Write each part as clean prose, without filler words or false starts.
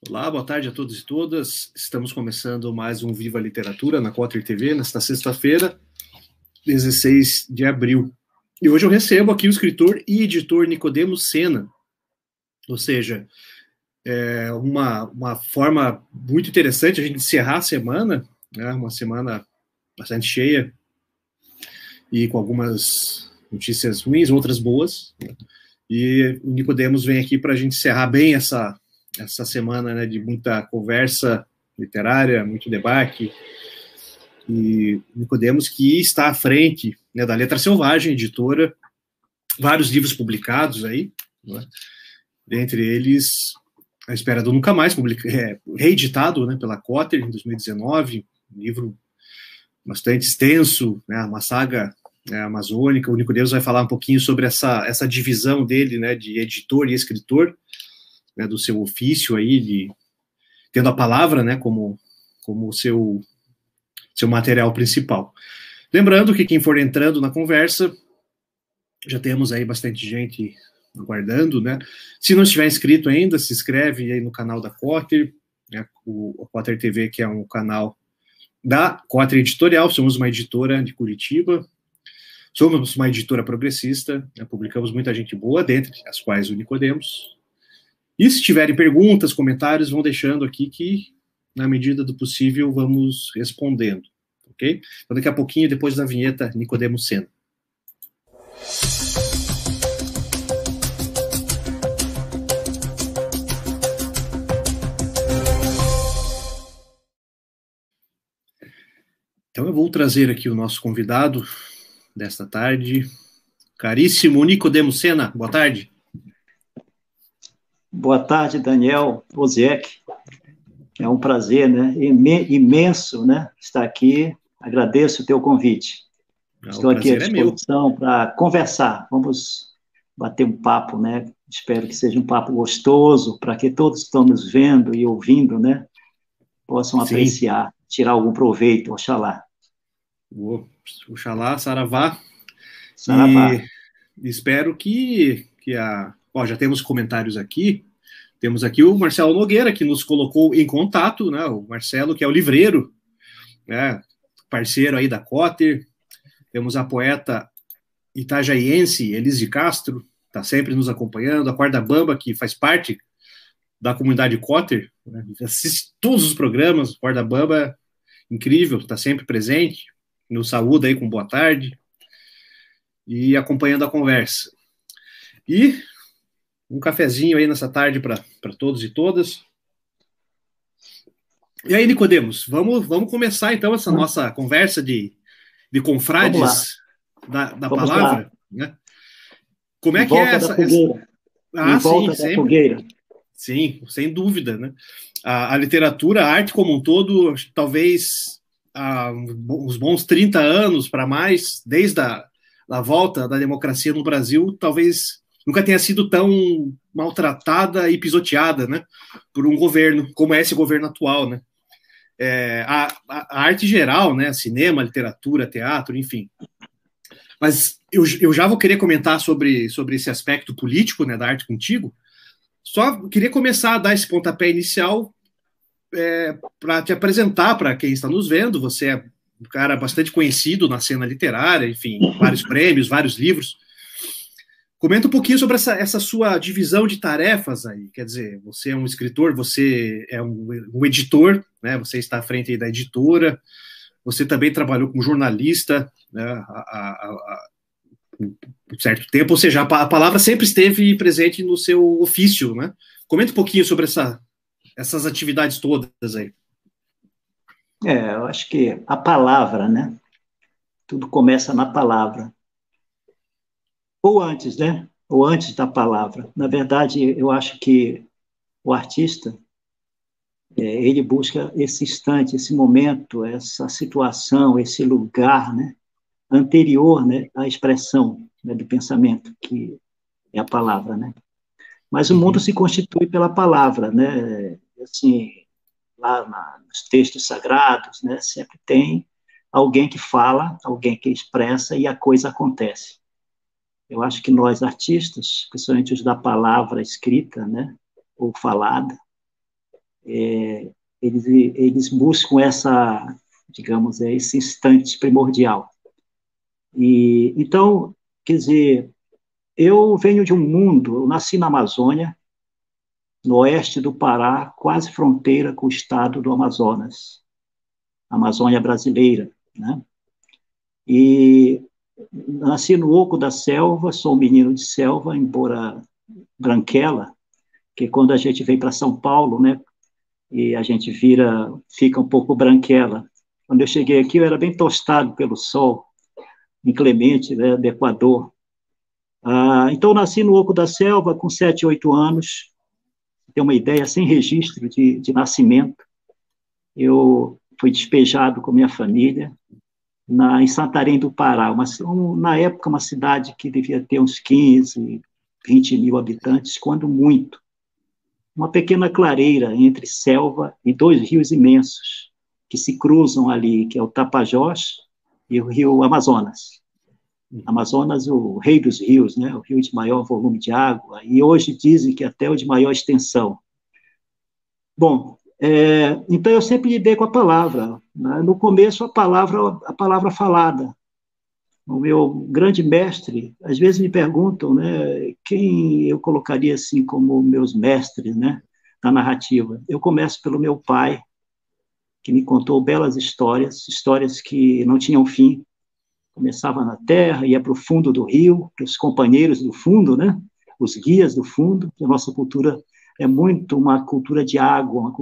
Olá, boa tarde a todos e todas. Estamos começando mais um Viva Literatura na Cotter TV, nesta sexta-feira, 16 de abril. E hoje eu recebo aqui o escritor e editor Nicodemos Sena. Ou seja, é uma forma muito interessante a gente encerrar a semana, né? Uma semana bastante cheia e com algumas notícias ruins, outras boas. E o Nicodemos vem aqui para a gente encerrar bem essa semana, né, de muita conversa literária, muito debate, e Nicodemos que está à frente, né, da Letra Selvagem, editora, vários livros publicados aí, né, dentre eles A Espera do Nunca Mais, reeditado, né, pela Cotter em 2019, um livro bastante extenso, né, uma saga, né, amazônica. O Nicodemos vai falar um pouquinho sobre essa divisão dele, né, de editor e escritor, né, do seu ofício aí, tendo a palavra, né, como o seu material principal. Lembrando que quem for entrando na conversa, já temos aí bastante gente aguardando, né? Se não estiver inscrito ainda, se inscreve aí no canal da Cotter, né, o Cotter TV, que é um canal da Cotter Editorial. Somos uma editora de Curitiba, somos uma editora progressista, né, publicamos muita gente boa, dentre as quais o Nicodemos. E se tiverem perguntas, comentários, vão deixando aqui que, na medida do possível, vamos respondendo, ok? Então, daqui a pouquinho, depois da vinheta, Nicodemos Sena. Então, eu vou trazer aqui o nosso convidado desta tarde, caríssimo Nicodemos Sena. Boa tarde. Boa tarde, Daniel Ozek. É um prazer, né? Imenso, né, estar aqui. Agradeço o teu convite. Estou aqui à disposição para conversar. Vamos bater um papo, né? Espero que seja um papo gostoso para que todos que estão nos vendo e ouvindo, né, possam apreciar, tirar algum proveito, oxalá. Oxalá, saravá. Saravá. E espero que já temos comentários aqui. Temos aqui o Marcelo Nogueira, que nos colocou em contato, né? O Marcelo, que é o livreiro, né, parceiro aí da Cotter. Temos a poeta itajaiense Elise Castro, está sempre nos acompanhando. A Corda Bamba, que faz parte da comunidade Cotter, né, assiste todos os programas. A Corda Bamba, incrível, está sempre presente. Nos saúda aí com boa tarde. E acompanhando a conversa. E um cafezinho aí nessa tarde para todos e todas. E aí, Nicodemos, vamos começar então essa nossa conversa de confrades da palavra, né? Como é que é essa fogueira. Sim, sempre. Fogueira. Sim, sem dúvida, né? A literatura, a arte como um todo, talvez há uns bons 30 anos para mais, desde a volta da democracia no Brasil, talvez nunca tenha sido tão maltratada e pisoteada, né, por um governo, como é esse governo atual, né? A arte geral, né, cinema, literatura, teatro, enfim. Mas eu já vou querer comentar sobre esse aspecto político, né, da arte contigo. Só queria começar a dar esse pontapé inicial para te apresentar para quem está nos vendo. Você é um cara bastante conhecido na cena literária, enfim, vários prêmios, vários livros. Comenta um pouquinho sobre essa sua divisão de tarefas aí. Quer dizer, você é um escritor, você é um editor, né? Você está à frente aí da editora, você também trabalhou como jornalista, né, há um certo tempo, ou seja, a palavra sempre esteve presente no seu ofício, né? Comenta um pouquinho sobre essas atividades todas aí. Eu acho que a palavra, né? Tudo começa na palavra. Ou antes, né? Ou antes da palavra. Na verdade, eu acho que o artista, ele busca esse instante, esse momento, essa situação, esse lugar, né? Anterior, né, à expressão, né, do pensamento, que é a palavra, né? Mas o mundo se constitui pela palavra, né? Assim, lá nos textos sagrados, né, sempre tem alguém que fala, alguém que expressa e a coisa acontece. Eu acho que nós, artistas, principalmente os da palavra escrita, né, ou falada, eles buscam essa, digamos, esse instante primordial. E então, quer dizer, eu venho de um mundo, eu nasci na Amazônia, no oeste do Pará, quase fronteira com o estado do Amazonas, Amazônia brasileira, né? E nasci no oco da selva, sou um menino de selva, embora branquela, que quando a gente vem para São Paulo, né, e a gente fica um pouco branquela. Quando eu cheguei aqui, eu era bem tostado pelo sol inclemente, né, do Equador. Então, nasci no oco da selva com 7, 8 anos, tem uma ideia, sem registro de nascimento. Eu fui despejado com minha família em Santarém do Pará, na época uma cidade que devia ter uns 15, 20 mil habitantes, quando muito. Uma pequena clareira entre selva e 2 rios imensos que se cruzam ali, que é o Tapajós e o rio Amazonas. Amazonas, o rei dos rios, né? O rio de maior volume de água, e hoje dizem que até o de maior extensão. Bom, então eu sempre lidei com a palavra, né? No começo, a palavra falada. O meu grande mestre, às vezes me perguntam, né, quem eu colocaria assim como meus mestres, né, na narrativa. Eu começo pelo meu pai, que me contou belas histórias que não tinham fim. Começava na terra, ia para o fundo do rio, para os companheiros do fundo, né, os guias do fundo. A nossa cultura é muito uma cultura de água,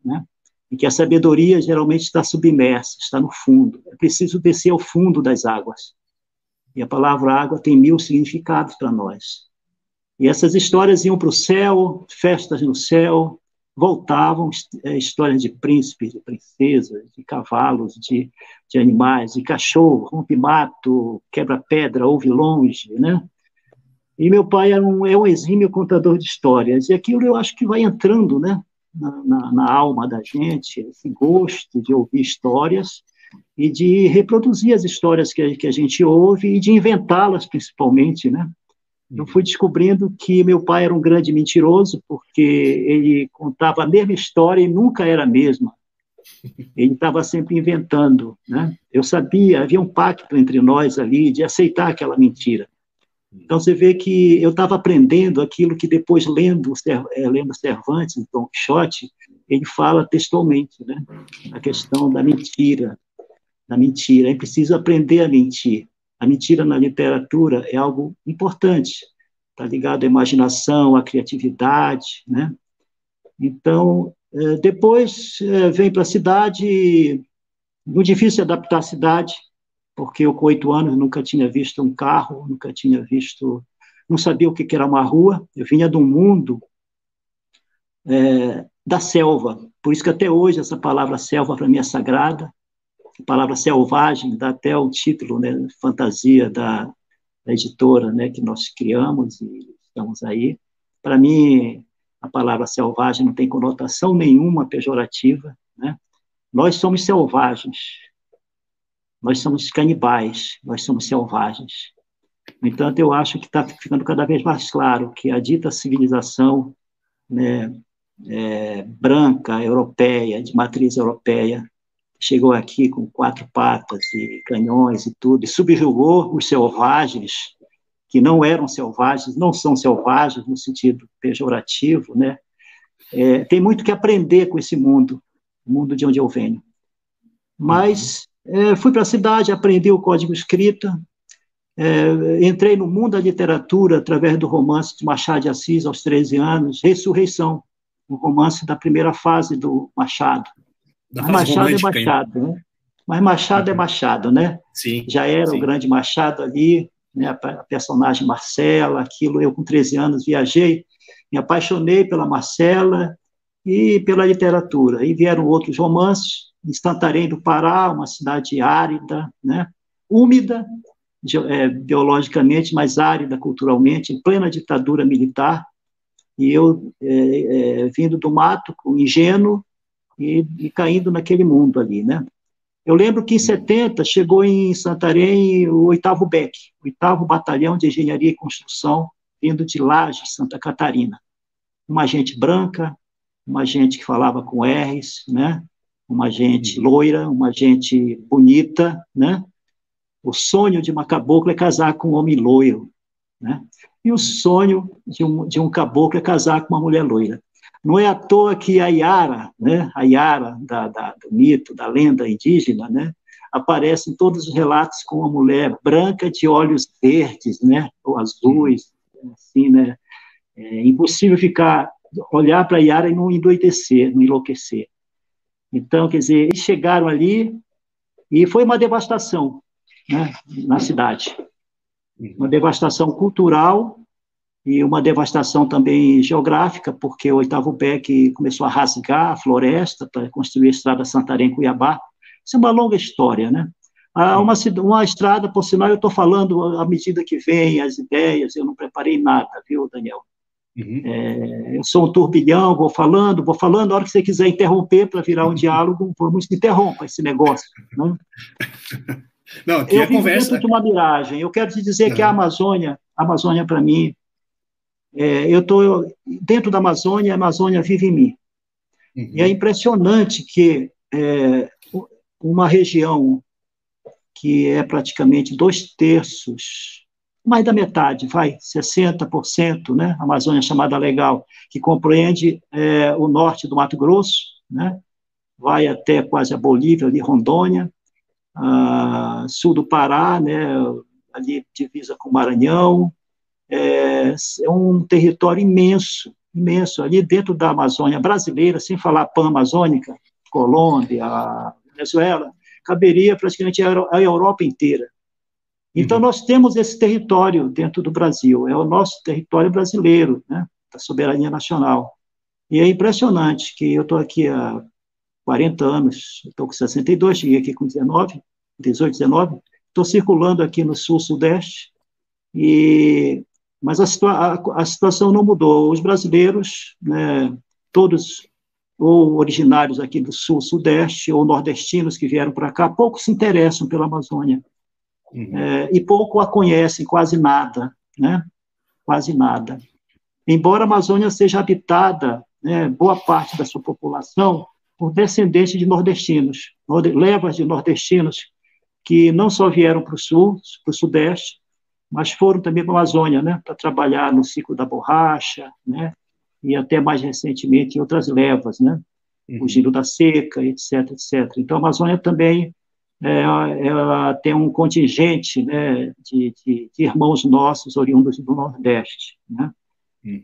né, em que a sabedoria geralmente está submersa, está no fundo. É preciso descer ao fundo das águas. E a palavra água tem 1000 significados para nós. E essas histórias iam para o céu, festas no céu, voltavam, histórias de príncipes, de princesas, de cavalos, de animais, de cachorro, rompe-mato, quebra-pedra, ouve longe, né? E meu pai é um exímio contador de histórias. E aquilo eu acho que vai entrando, né, na alma da gente, esse gosto de ouvir histórias e de reproduzir as histórias que a gente ouve e de inventá-las, principalmente, né? Eu fui descobrindo que meu pai era um grande mentiroso, porque ele contava a mesma história e nunca era a mesma. Ele estava sempre inventando, né? Eu sabia, havia um pacto entre nós ali de aceitar aquela mentira. Então, você vê que eu estava aprendendo aquilo que depois, lendo Cervantes, Don Quixote, ele fala textualmente, né? A questão da mentira. É preciso aprender a mentir. A mentira na literatura é algo importante, está ligado à imaginação, à criatividade, né? Então, depois vem para a cidade, muito difícil adaptar a cidade, porque eu com 8 anos nunca tinha visto um carro, não sabia o que era uma rua. Eu vinha de um mundo da selva, por isso que até hoje essa palavra selva para mim é sagrada. A palavra selvagem dá até o título, né, fantasia da editora, né, que nós criamos e estamos aí. Para mim, a palavra selvagem não tem conotação nenhuma pejorativa, né? Nós somos selvagens, nós somos canibais, nós somos selvagens. No entanto, eu acho que está ficando cada vez mais claro que a dita civilização, né, branca, europeia, de matriz europeia, chegou aqui com 4 patas e canhões e tudo, e subjugou os selvagens, que não eram selvagens, não são selvagens no sentido pejorativo, né? Tem muito que aprender com esse mundo, o mundo de onde eu venho. Mas fui para a cidade, aprendi o código escrita, entrei no mundo da literatura através do romance de Machado de Assis aos 13 anos, Ressurreição, o romance da primeira fase do Machado. Mas Machado é Machado, né? Mas Machado é Machado, né? Sim, já era o grande Machado ali, né? A personagem Marcela, aquilo. Eu com 13 anos viajei, me apaixonei pela Marcela e pela literatura. E vieram outros romances, em Santarém do Pará, uma cidade árida, né? Úmida, biologicamente, mas árida culturalmente, em plena ditadura militar. E eu, vindo do mato, ingênuo, e caindo naquele mundo ali, né? Eu lembro que em 70 chegou em Santarém o 8º BEC, o 8º Batalhão de Engenharia e Construção, vindo de Lages, Santa Catarina. uma gente branca, uma gente que falava com R's, né? Uma gente loira, uma gente bonita, né? O sonho de uma cabocla é casar com um homem loiro, né? E o sonho de um caboclo é casar com uma mulher loira. Não é à toa que a Yara, né? A Yara do mito, da lenda indígena, né? Aparece em todos os relatos com uma mulher branca de olhos verdes, né? Ou azuis, assim, né? É impossível olhar para a Yara e não endoidecer, não enlouquecer. Então, quer dizer, eles chegaram ali e foi uma devastação, né, na cidade. Uma devastação cultural e uma devastação também geográfica, porque o Oitavo Beck começou a rasgar a floresta para construir a estrada Santarém-Cuiabá. Isso é uma longa história, né? Uma estrada, por sinal, eu estou falando à medida que vem as ideias, eu não preparei nada, viu, Daniel? Eu sou um turbilhão, vou falando, a hora que você quiser interromper para virar um diálogo, por muito que interrompa esse negócio. Né? Não, aqui eu vivo conversa... dentro de uma miragem. Eu quero te dizer que a Amazônia para mim, eu estou dentro da Amazônia, a Amazônia vive em mim. E é impressionante que uma região que é praticamente 2/3, mais da metade, 60%, né? A Amazônia chamada legal, que compreende o norte do Mato Grosso, né? Vai até quase a Bolívia, ali Rondônia, sul do Pará, né? Ali divisa com o Maranhão, é um território imenso, imenso, ali dentro da Amazônia brasileira, sem falar pan-amazônica, Colômbia, Venezuela, caberia praticamente a Europa inteira. Então, nós temos esse território dentro do Brasil, é o nosso território brasileiro, né, da soberania nacional. E é impressionante que eu estou aqui há 40 anos, estou com 62, cheguei aqui com 18, 19, estou circulando aqui no sul-sudeste, mas a situação não mudou. Os brasileiros, né, todos ou originários aqui do sul-sudeste, ou nordestinos que vieram para cá, pouco se interessam pela Amazônia. E pouco a conhecem, quase nada, né? Quase nada. Embora a Amazônia seja habitada, né, boa parte da sua população, por descendentes de nordestinos, levas de nordestinos que não só vieram para o sul, para o sudeste, mas foram também para a Amazônia, né, para trabalhar no ciclo da borracha, né, e até mais recentemente em outras levas, né, o Giro da Seca, etc, etc. Então, a Amazônia também ela tem um contingente, né, de irmãos nossos oriundos do Nordeste, né?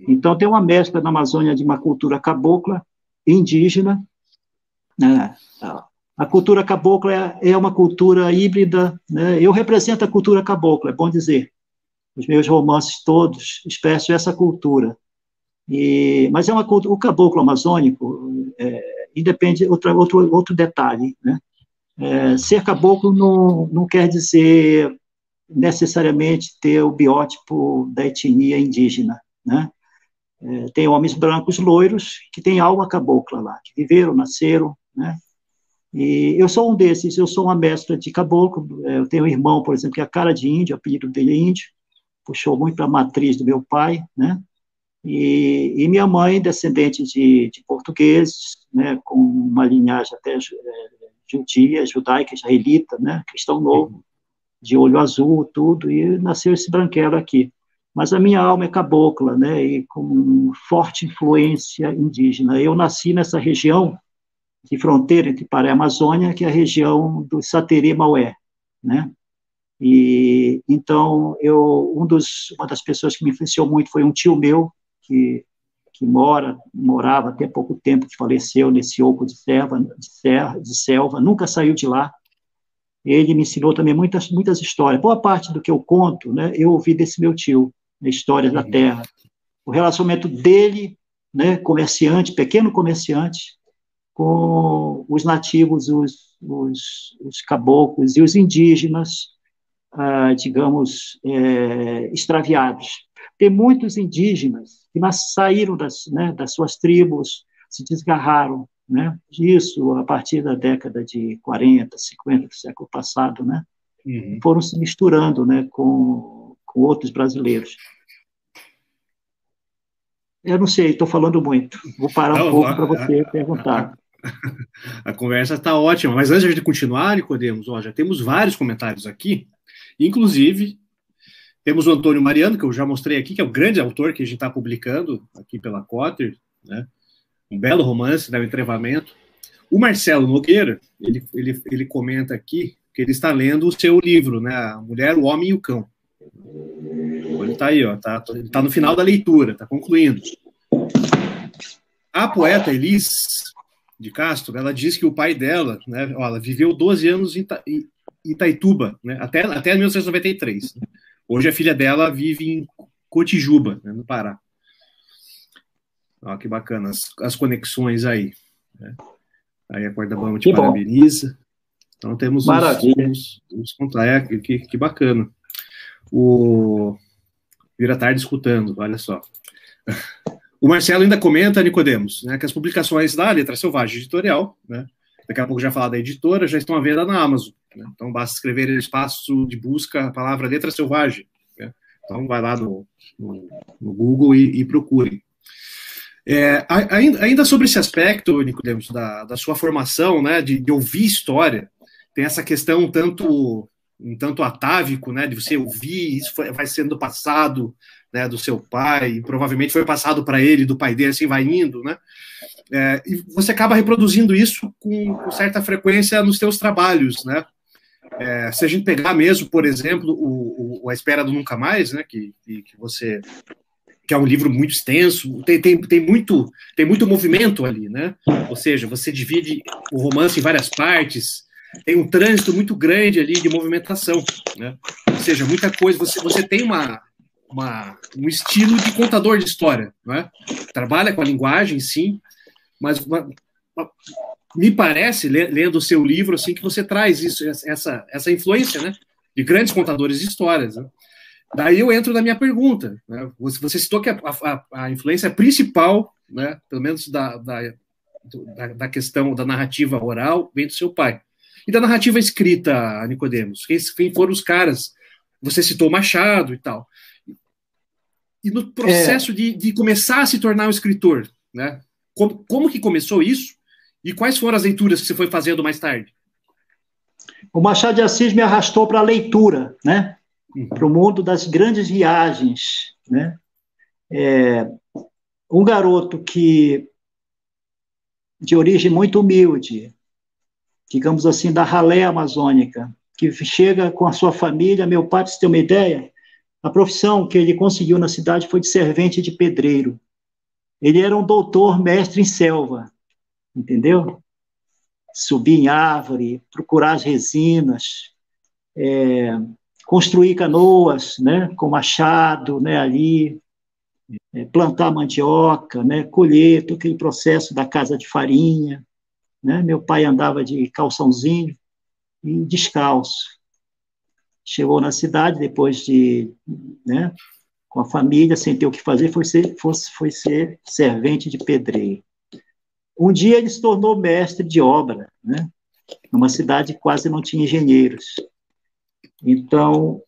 Então, tem uma mescla na Amazônia de uma cultura cabocla, indígena, né? A cultura cabocla é uma cultura híbrida, né? Eu represento a cultura cabocla, é bom dizer. Os meus romances todos expressam essa cultura. Mas o caboclo amazônico, independe, outro detalhe, né? Ser caboclo não quer dizer necessariamente ter o biótipo da etnia indígena, né? Tem homens brancos loiros que têm alma cabocla lá, que viveram, nasceram, né? E eu sou um desses, eu sou uma mescla de caboclo. Eu tenho um irmão, por exemplo, que é a cara de índio, o apelido dele é índio, puxou muito para a matriz do meu pai, né? E minha mãe, descendente de portugueses, né, com uma linhagem até judia, judaica, israelita, né, cristão novo, de olho azul, tudo, e nasceu esse branquelo aqui. Mas a minha alma é cabocla, né, e com forte influência indígena. Eu nasci nessa região de fronteira entre Pará e Amazônia, que é a região do Saterê-Maué, né? E então uma das pessoas que me influenciou muito foi um tio meu que morava até pouco tempo, que faleceu nesse oco de selva, nunca saiu de lá. Ele me ensinou também muitas histórias. Boa parte do que eu conto, né, eu ouvi desse meu tio, na Histórias da Terra. O relacionamento dele, né, pequeno comerciante, com os nativos, os caboclos e os indígenas, digamos, extraviados. Tem muitos indígenas que saíram das suas tribos, se desgarraram, né, disso a partir da década de 40, 50 do século passado, né, foram se misturando, né, com outros brasileiros. Eu não sei, estou falando muito. Vou parar um pouco para você perguntar. A conversa está ótima, mas antes de continuar, Nicodemos, já temos vários comentários aqui, inclusive temos o Antônio Mariano, que eu já mostrei aqui, que é o grande autor que a gente está publicando aqui pela Cotter, né? Um belo romance, né? O Entrevamento. O Marcelo Nogueira, ele comenta aqui que ele está lendo o seu livro, né? A Mulher, o Homem e o Cão. Ele está aí, ele tá no final da leitura, está concluindo. A poeta Elis de Castro, ela diz que o pai dela, né? Ela viveu 12 anos em Itaituba, né? Até 1993. Né? Hoje a filha dela vive em Cotijuba, né? No Pará. Ó, que bacana as conexões aí. Né? Aí a Corda Bamba te parabeniza. Então temos os contatos. Que bacana. O Vira Tarde escutando, olha só. O Marcelo ainda comenta, Nicodemos, né, que as publicações da Letra Selvagem Editorial, né, daqui a pouco já falar da editora, já estão à venda na Amazon. Né? Então basta escrever no espaço de busca a palavra Letra Selvagem. Né? Então vai lá no Google e procure. Ainda sobre esse aspecto, Nicodemos, da sua formação, né, de ouvir história, tem essa questão um tanto atávico, né, de você ouvir, isso vai sendo passado, né, do seu pai, e provavelmente foi passado para ele, do pai dele, assim vai indo, né, e você acaba reproduzindo isso com certa frequência nos seus trabalhos, né, se a gente pegar mesmo, por exemplo, A Espera do Nunca Mais, né, que é um livro muito extenso, tem muito movimento ali, né, ou seja, você divide o romance em várias partes, tem um trânsito muito grande ali de movimentação, né? Ou seja, muita coisa, você tem um estilo de contador de história, né? Trabalha com a linguagem, sim, mas me parece, lendo o seu livro, assim, que você traz essa influência, né? De grandes contadores de histórias, né? Daí eu entro na minha pergunta, né? Você citou que a influência principal, né? Pelo menos da questão da narrativa oral, vem do seu pai. E da narrativa escrita, Nicodemos? Quem foram os caras? Você citou Machado e tal. E no processo de começar a se tornar um escritor, né? Como que começou isso? E quais foram as leituras que você foi fazendo mais tarde? O Machado de Assis me arrastou para a leitura, né? Para o mundo das grandes viagens, né? Um garoto de origem muito humilde, digamos assim, da ralé amazônica, que chega com a sua família. Meu pai, para você ter uma ideia, a profissão que ele conseguiu na cidade foi de servente de pedreiro. Ele era um doutor mestre em selva, entendeu? Subir em árvore, procurar as resinas, construir canoas, né, com machado, né, ali, plantar mandioca, né, colher, todo aquele processo da casa de farinha. Né? Meu pai andava de calçãozinho e descalço. Chegou na cidade depois né, com a família, sem ter o que fazer, foi ser servente de pedreiro. Um dia ele se tornou mestre de obra, né? Numa cidade que quase não tinha engenheiros. Então,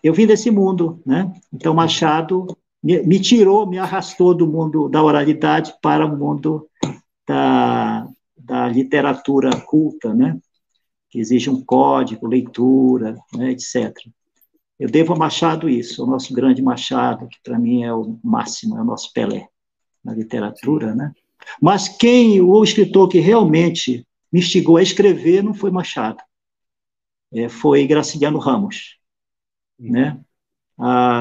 eu vim desse mundo, né? Então, Machado me tirou, me arrastou do mundo da oralidade para o mundo da literatura culta, né? Que exige um código, leitura, né, etc. Eu devo a Machado isso, o nosso grande Machado, que para mim é o máximo, é o nosso Pelé na literatura, né? Mas o escritor que realmente me instigou a escrever não foi Machado, foi Graciliano Ramos, né?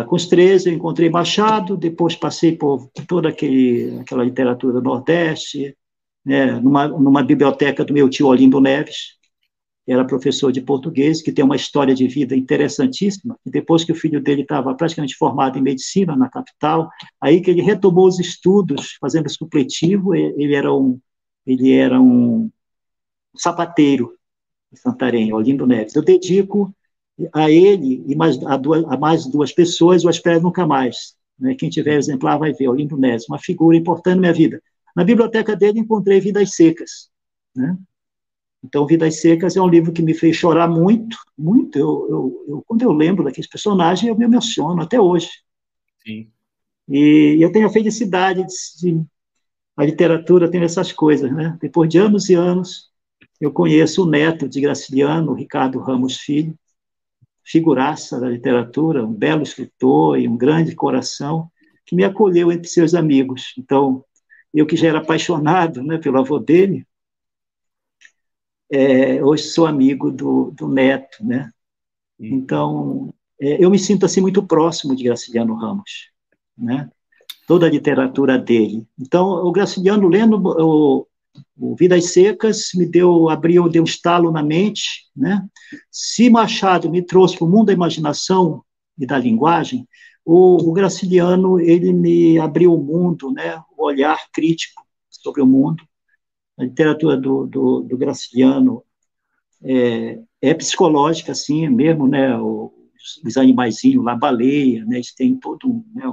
Com os 13 eu encontrei Machado, depois passei por toda aquela literatura do Nordeste, né, numa biblioteca do meu tio Olinto Neves, que era professor de português, que tem uma história de vida interessantíssima, e depois que o filho dele estava praticamente formado em medicina na capital, aí que ele retomou os estudos, fazendo supletivo. Ele era um sapateiro em Santarém, Olinto Neves. Eu dedico a ele e a mais duas pessoas, o Espera Nunca Mais. Né? Quem tiver exemplar vai ver, Olinto Neves, uma figura importante na minha vida. Na biblioteca dele encontrei Vidas Secas. Né? Então, Vidas Secas é um livro que me fez chorar muito, muito. Quando eu lembro daqueles personagens, eu me emociono até hoje. Sim. E eu tenho a felicidade de a literatura tem essas coisas, né? Depois de anos e anos, eu conheço o neto de Graciliano, Ricardo Ramos Filho, figuraça da literatura, um belo escritor e um grande coração, que me acolheu entre seus amigos. Então, eu que já era apaixonado, né, pelo avô dele, hoje sou amigo do neto, né? Então, eu me sinto assim muito próximo de Graciliano Ramos, né? Toda a literatura dele. Então, o Graciliano, lendo o Vidas Secas, deu um estalo na mente, né? Se Machado me trouxe para o mundo da imaginação e da linguagem, o Graciliano, ele me abriu o mundo, né? O olhar crítico sobre o mundo. A literatura do Graciliano é psicológica, assim, mesmo, né? Os animaizinhos lá, baleia, né? Eles têm todo né,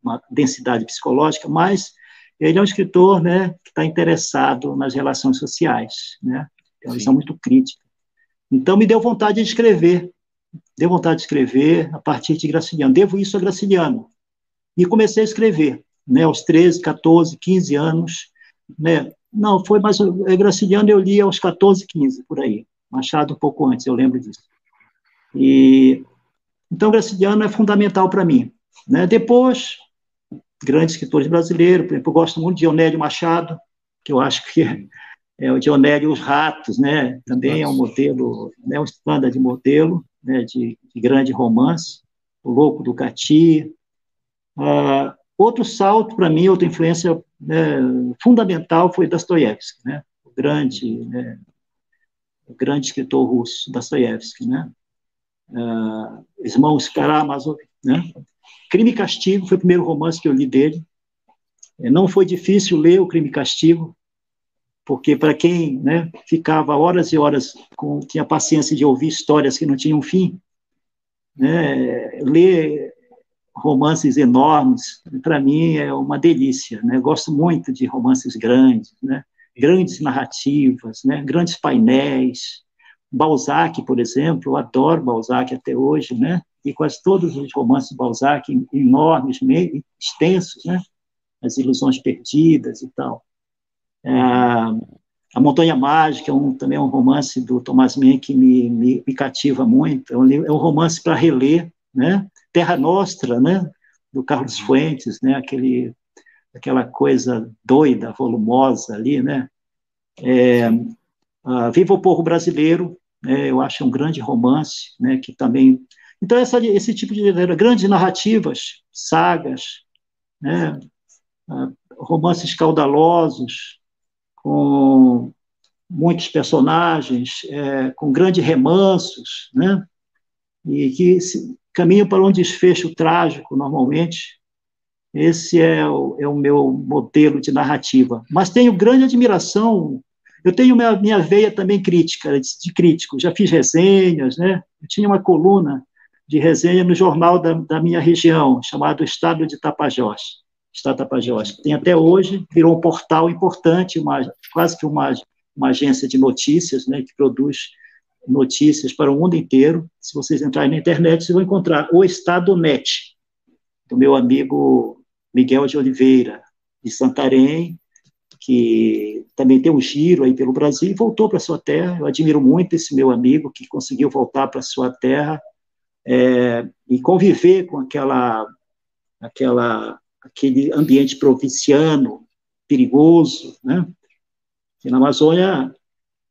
uma densidade psicológica, mas ele é um escritor, né, que está interessado nas relações sociais, né? Tem uma visão muito crítica. Então, me deu vontade de escrever a partir de Graciliano. Devo isso a Graciliano. E comecei a escrever, né, aos 13, 14, 15 anos, né? Não, foi mais Graciliano eu li aos 14, 15, por aí. Machado um pouco antes, eu lembro disso. Então, Graciliano é fundamental para mim, né? Depois, grandes escritores brasileiros, por exemplo, eu gosto muito de Dionélio Machado, que eu acho que é o Dionélio e os Ratos, né? Também é um modelo, né? Um estándar de modelo, né? de grande romance, O Louco do Cati. Outro salto para mim, outra influência, né, fundamental foi Dostoiévski, né? O grande escritor russo, Dostoiévski, né? Irmãos Karamazov, né? Crime e Castigo foi o primeiro romance que eu li dele. Não foi difícil ler o Crime e Castigo, porque para quem, né, ficava horas e horas, tinha paciência de ouvir histórias que não tinham fim, né, ler romances enormes, para mim é uma delícia, né? Gosto muito de romances grandes, né? Grandes narrativas, né? Grandes painéis. Balzac, por exemplo, eu adoro Balzac até hoje, né? E quase todos os romances de Balzac enormes, meio extensos, né? As Ilusões Perdidas e tal. A Montanha Mágica também é um romance do Thomas Mann que me cativa muito. É um romance para reler, né? Terra Nostra, né? Do Carlos Fuentes, né? Aquela coisa doida, volumosa ali, né? Viva o Povo Brasileiro, né? Eu acho um grande romance, né? Que também... Então, esse tipo de grandes narrativas, sagas, né? Romances caudalosos, com muitos personagens, com grandes remansos, né? E que caminham para um desfecho trágico, normalmente. Esse é o meu modelo de narrativa. Mas tenho grande admiração, eu tenho minha veia também crítica, de crítico, já fiz resenhas, né? Eu tinha uma coluna de resenha no jornal da minha região, chamado Estado de Tapajós, Estado de Tapajós, que tem até hoje, virou um portal importante, quase que uma agência de notícias, né, que produz notícias para o mundo inteiro. Se vocês entrarem na internet, vocês vão encontrar o Estado Net, do meu amigo Miguel de Oliveira, de Santarém, que também tem um giro aí pelo Brasil e voltou para sua terra. Eu admiro muito esse meu amigo que conseguiu voltar para sua terra e conviver com aquele ambiente provinciano, perigoso, né? Que na Amazônia,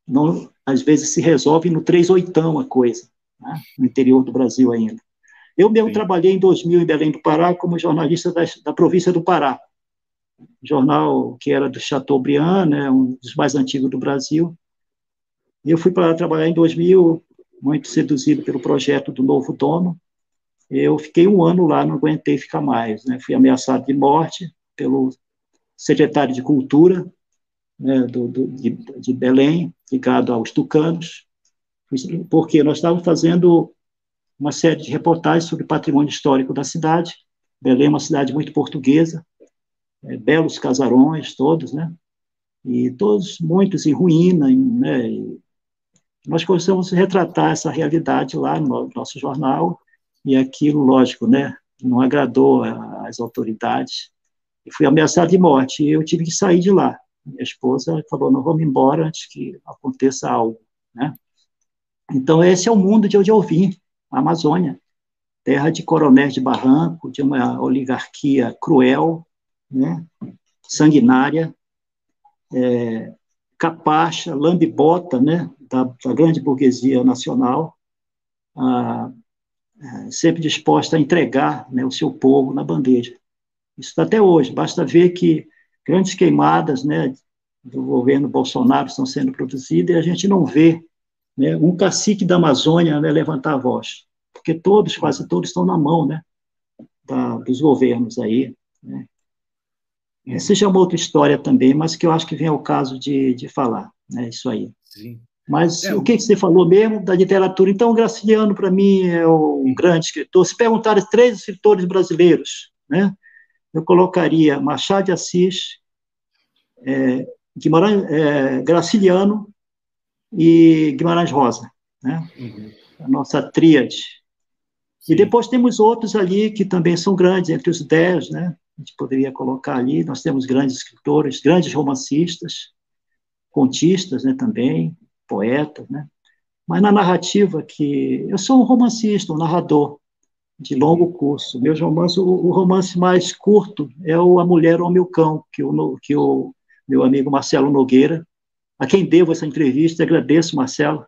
não, às vezes, se resolve no 3/8 a coisa, né? No interior do Brasil ainda. Eu mesmo trabalhei em 2000 em Belém do Pará como jornalista da província do Pará, jornal que era do Chateaubriand, né, um dos mais antigos do Brasil. E eu fui para lá trabalhar em 2000, muito seduzido pelo projeto do novo dono. Eu fiquei um ano lá, não aguentei ficar mais, né? Fui ameaçado de morte pelo secretário de Cultura, né, de Belém, ligado aos tucanos, porque nós estávamos fazendo uma série de reportagens sobre patrimônio histórico da cidade. Belém é uma cidade muito portuguesa, belos casarões todos, né? E todos muitos em ruína, né? E nós começamos a retratar essa realidade lá no nosso jornal, e aquilo, lógico, né? não agradou às autoridades, e fui ameaçado de morte, e eu tive que sair de lá. Minha esposa falou, não, vamos embora antes que aconteça algo, né? Então, esse é o mundo de onde eu vim, a Amazônia, terra de coronéis de barranco, de uma oligarquia cruel, né? Sanguinária, capacha, lambe-bota, né? da grande burguesia nacional, sempre disposta a entregar, né, o seu povo na bandeja. Isso está até hoje, basta ver que grandes queimadas, né, do governo Bolsonaro estão sendo produzidas e a gente não vê, né, um cacique da Amazônia, né, levantar a voz, porque todos, quase todos, estão na mão, né, dos governos aí, né. Essa já é uma outra história também, mas que eu acho que vem ao caso de falar, né, isso aí. Sim. Mas o que você falou mesmo da literatura? Então, o Graciliano, para mim, é um grande escritor. Se perguntarem 3 escritores brasileiros, né, eu colocaria Machado de Assis, Graciliano e Guimarães Rosa, né? A nossa tríade. Sim. E depois temos outros ali que também são grandes, entre os 10, né? A gente poderia colocar ali. Nós temos grandes escritores, grandes romancistas, contistas, né, também, poetas, né? Mas na narrativa que... Eu sou um romancista, um narrador de longo curso. Meus romances, o romance mais curto é A Mulher, o Homem e o Cão, que o meu amigo Marcelo Nogueira, a quem devo essa entrevista, agradeço, Marcelo.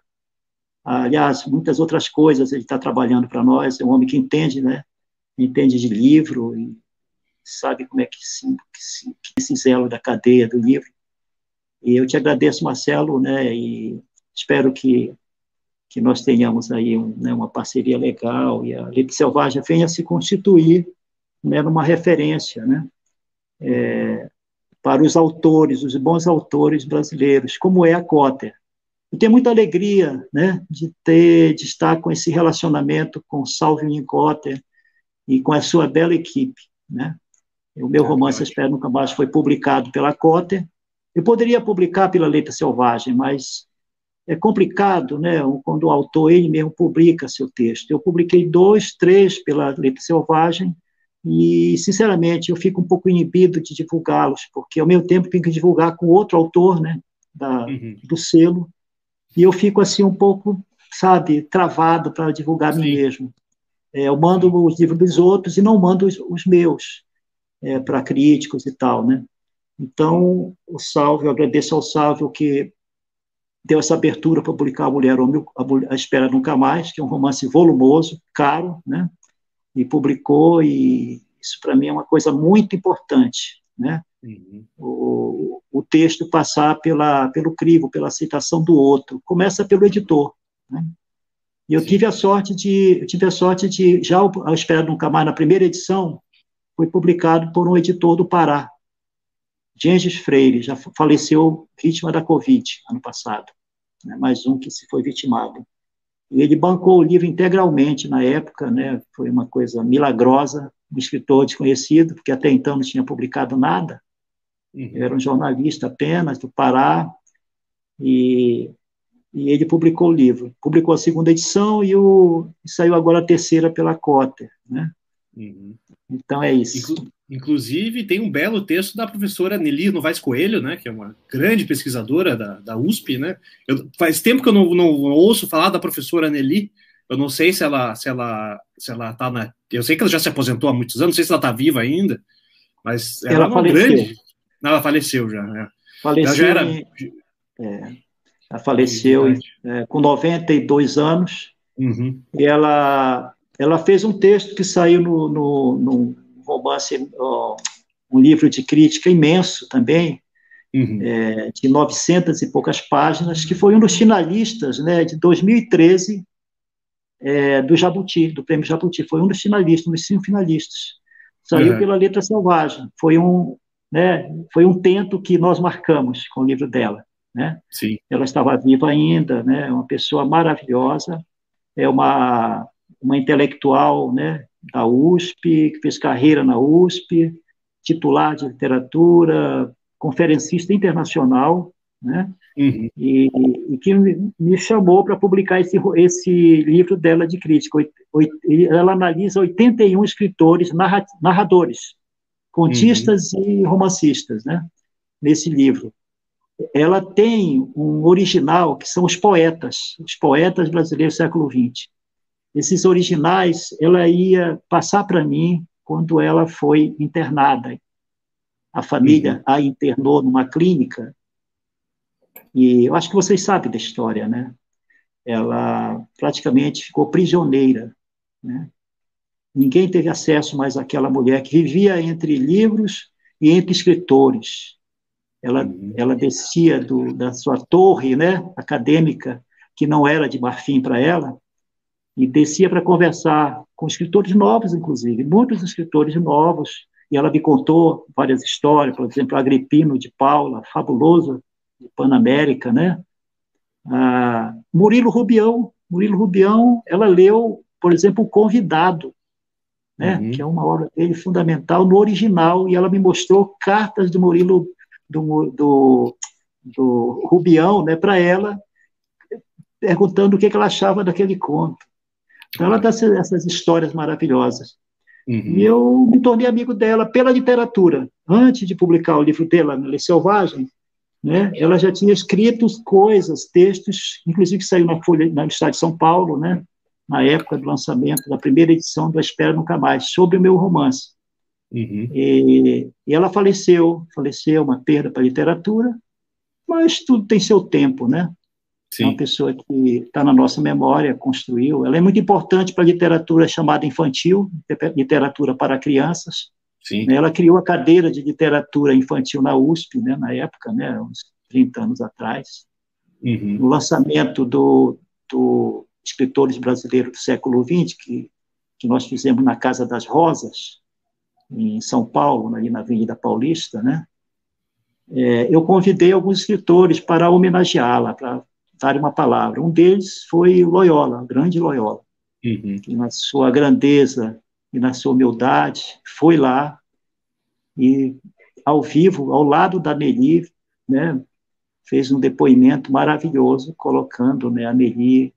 Aliás, muitas outras coisas ele está trabalhando para nós, é um homem que entende, né? Entende de livro e sabe como é que esse zelo da cadeia do livro. E eu te agradeço, Marcelo, né? E espero que nós tenhamos aí uma parceria legal e a Letra Selvagem venha se constituir, né, numa referência, né, para os autores, os bons autores brasileiros, como é a Cotter. Eu tenho muita alegria, né, de estar com esse relacionamento com Salvio Cotter e com a sua bela equipe, né. O meu romance Espero Nunca Mais foi publicado pela Cotter. Eu poderia publicar pela Letra Selvagem, mas é complicado, né, quando o autor ele mesmo publica seu texto. Eu publiquei 2, 3 pela Letra Selvagem e, sinceramente, eu fico um pouco inibido de divulgá-los, porque, ao mesmo tempo, tenho que divulgar com outro autor, né, do selo, e eu fico, assim, um pouco, sabe, travado para divulgar a mim mesmo. Eu mando os livros dos outros e não mando os meus para críticos e tal, né. Então, o Salvio, eu agradeço ao Salvio que deu essa abertura para publicar A Mulher, A Espera Nunca Mais, que é um romance volumoso, caro, né? E publicou, e isso para mim é uma coisa muito importante, né? O texto passar pelo crivo, pela aceitação do outro, começa pelo editor, né? E eu tive a sorte de já A Espera Nunca Mais, na primeira edição, foi publicado por um editor do Pará, Gengis Freire, já faleceu vítima da Covid ano passado, né, mais um que se foi vitimado. E ele bancou o livro integralmente na época, né, foi uma coisa milagrosa, um escritor desconhecido, porque até então não tinha publicado nada. Eu era um jornalista apenas do Pará, e ele publicou o livro. Publicou a segunda edição e saiu agora a terceira pela Cotter, né? Então é isso. Inclusive, tem um belo texto da professora Nelly Novaes Coelho, né, que é uma grande pesquisadora da USP, né? Faz tempo que eu não ouço falar da professora Nelly. Eu não sei se ela está na... Eu sei que ela já se aposentou há muitos anos, não sei se ela está viva ainda, mas ela é uma faleceu. Grande... Ela faleceu já, né? Faleceu, ela já era... ela faleceu com 92 anos, e ela fez um texto que saiu no romance, um livro de crítica imenso também, de 900 e poucas páginas, que foi um dos finalistas, né, de 2013 do Jabuti, do Prêmio Jabuti. Foi um dos finalistas, um dos 5 finalistas. Saiu pela Letra Selvagem. Foi um tento que nós marcamos com o livro dela, né? Sim. Ela estava viva ainda, né? Uma pessoa maravilhosa, uma intelectual, né, da USP, que fez carreira na USP, titular de literatura, conferencista internacional, né? e que me chamou para publicar esse livro dela de crítica. Ela analisa 81 escritores, narradores, contistas e romancistas, né, nesse livro. Ela tem um original, que são os poetas brasileiros do século XX. Esses originais, ela ia passar para mim quando ela foi internada. A família a internou numa clínica, e eu acho que vocês sabem da história, né? Ela praticamente ficou prisioneira, né? Ninguém teve acesso mais àquela mulher que vivia entre livros e entre escritores. Ela descia da sua torre, né, acadêmica, que não era de marfim para ela, e descia para conversar com escritores novos, inclusive, muitos escritores novos, e ela me contou várias histórias, por exemplo, Agripino de Paula, fabuloso, de Panamérica, né? Murilo Rubião, ela leu, por exemplo, O Convidado, né? Que é uma obra dele fundamental no original, e ela me mostrou cartas do Murilo, do Rubião, né, para ela, perguntando o que ela achava daquele conto. Então, ela dá essas histórias maravilhosas. E eu me tornei amigo dela pela literatura. Antes de publicar o livro dela, Lei Selvagem, né, ela já tinha escrito coisas, textos, inclusive que saiu na Folha, no Estado de São Paulo, né, na época do lançamento da primeira edição do A Espera Nunca Mais, sobre o meu romance. E ela faleceu, uma perda para a literatura, mas tudo tem seu tempo, né? Sim. É uma pessoa que está na nossa memória, construiu. Ela é muito importante para a literatura chamada infantil, literatura para crianças. Sim. Ela criou a cadeira de literatura infantil na USP, né, na época, né, uns 30 anos atrás. No lançamento do Escritores Brasileiros do Século XX, que nós fizemos na Casa das Rosas, em São Paulo, ali na Avenida Paulista, né, eu convidei alguns escritores para homenageá-la, para dar uma palavra. Um deles foi Loyola, o grande Loyola, que na sua grandeza e na sua humildade foi lá e, ao vivo, ao lado da Nelly, né, fez um depoimento maravilhoso, colocando, né, a Nelly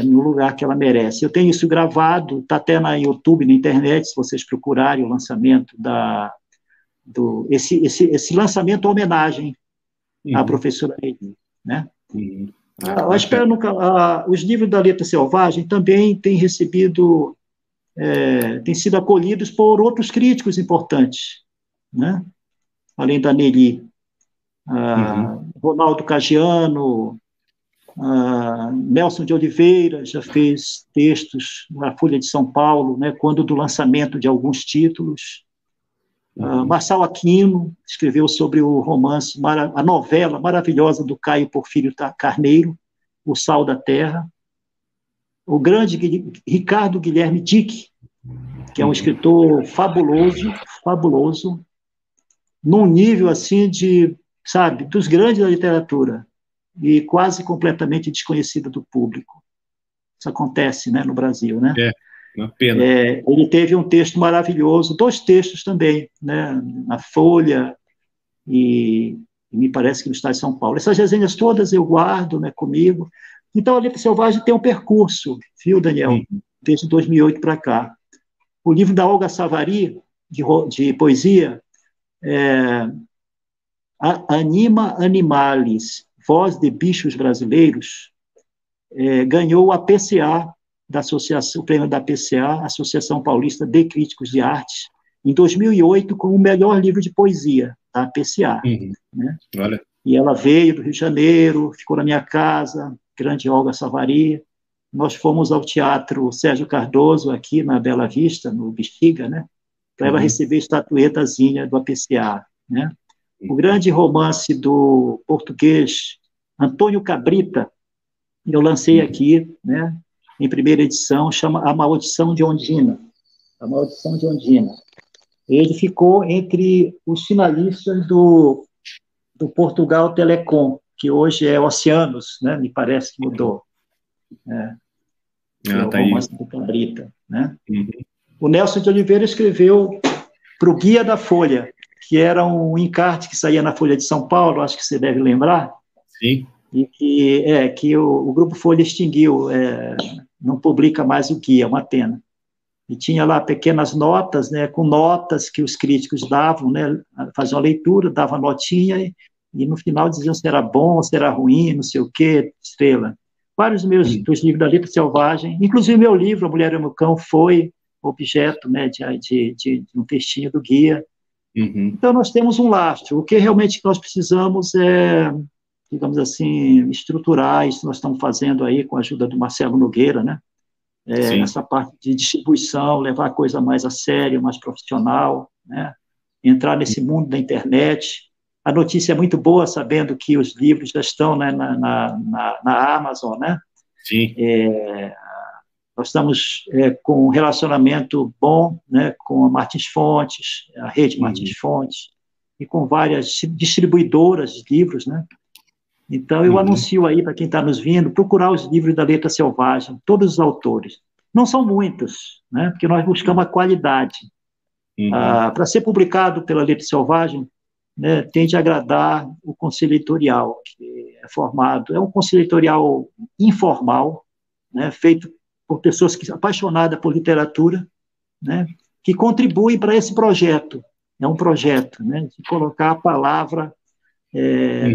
no lugar que ela merece. Eu tenho isso gravado, está até na YouTube, na internet, se vocês procurarem o lançamento esse lançamento homenagem à professora Nelly, né? Os livros da Letra Selvagem também têm recebido, têm sido acolhidos por outros críticos importantes, né? Além da Nelly, Ronaldo Caggiano, Nelson de Oliveira já fez textos na Folha de São Paulo, né, quando do lançamento de alguns títulos. Marçal Aquino escreveu sobre o romance, a novela maravilhosa do Caio Porfírio Carneiro, O Sal da Terra. O grande Ricardo Guilherme Dick, que é um escritor fabuloso, num nível assim de, sabe, dos grandes da literatura, e quase completamente desconhecido do público. Isso acontece, né, no Brasil, né? Uma pena. Ele teve um texto maravilhoso, 2 textos também, né, na Folha e me parece que no Estado de São Paulo. Essas resenhas todas eu guardo, né, comigo. Então, a Letra Selvagem tem um percurso, viu, Daniel? Desde 2008 para cá. O livro da Olga Savary, de poesia, Anima Animalis, Voz de Bichos Brasileiros, ganhou a PCA, o prêmio da PCA, Associação Paulista de Críticos de Artes, em 2008, como o melhor livro de poesia da PCA. Né? Olha. E ela veio do Rio de Janeiro, ficou na minha casa, grande Olga Savary. Nós fomos ao Teatro Sérgio Cardoso, aqui na Bela Vista, no Bexiga, né, para ela receber a estatuetazinha do APCA. Né? O grande romance do português Antônio Cabrita, eu lancei aqui, né, em primeira edição, chama A Maldição de Ondina. A Maldição de Ondina. Ele ficou entre os finalistas do Portugal Telecom, que hoje é Oceanos, né, me parece que mudou. É o romance do Cabrita. Né? O Nelson de Oliveira escreveu para o Guia da Folha, que era um encarte que saía na Folha de São Paulo, acho que você deve lembrar. Sim. Que o Grupo Folha extinguiu, não publica mais o guia, é uma pena. E tinha lá pequenas notas, né, com notas que os críticos davam, né, faziam a leitura, davam notinha, e no final diziam se era bom, se era ruim, não sei o quê, estrela. Vários dos livros da Letra Selvagem, inclusive meu livro, A Mulher e o Meu Cão, foi objeto, né, de um textinho do guia. Uhum. Então, nós temos um lastro. O que realmente nós precisamos é, digamos assim, estruturar isso que nós estamos fazendo aí com a ajuda do Marcelo Nogueira, né? Essa parte de distribuição, levar a coisa mais a sério, mais profissional, né? Entrar nesse mundo da internet. A notícia é muito boa, sabendo que os livros já estão, né, na Amazon, né? Sim. Nós estamos com um relacionamento bom, né, com a Martins Fontes, a rede Martins Fontes, e com várias distribuidoras de livros, né? Então, eu anuncio aí para quem está nos vindo, procurar os livros da Letra Selvagem, todos os autores. Não são muitos, né? Porque nós buscamos a qualidade. Para ser publicado pela Letra Selvagem, né, tem de agradar o conselho editorial, que é formado, é um conselho editorial informal, né, feito por pessoas apaixonadas por literatura, né, que contribuem para esse projeto. É um projeto, né, de colocar a palavra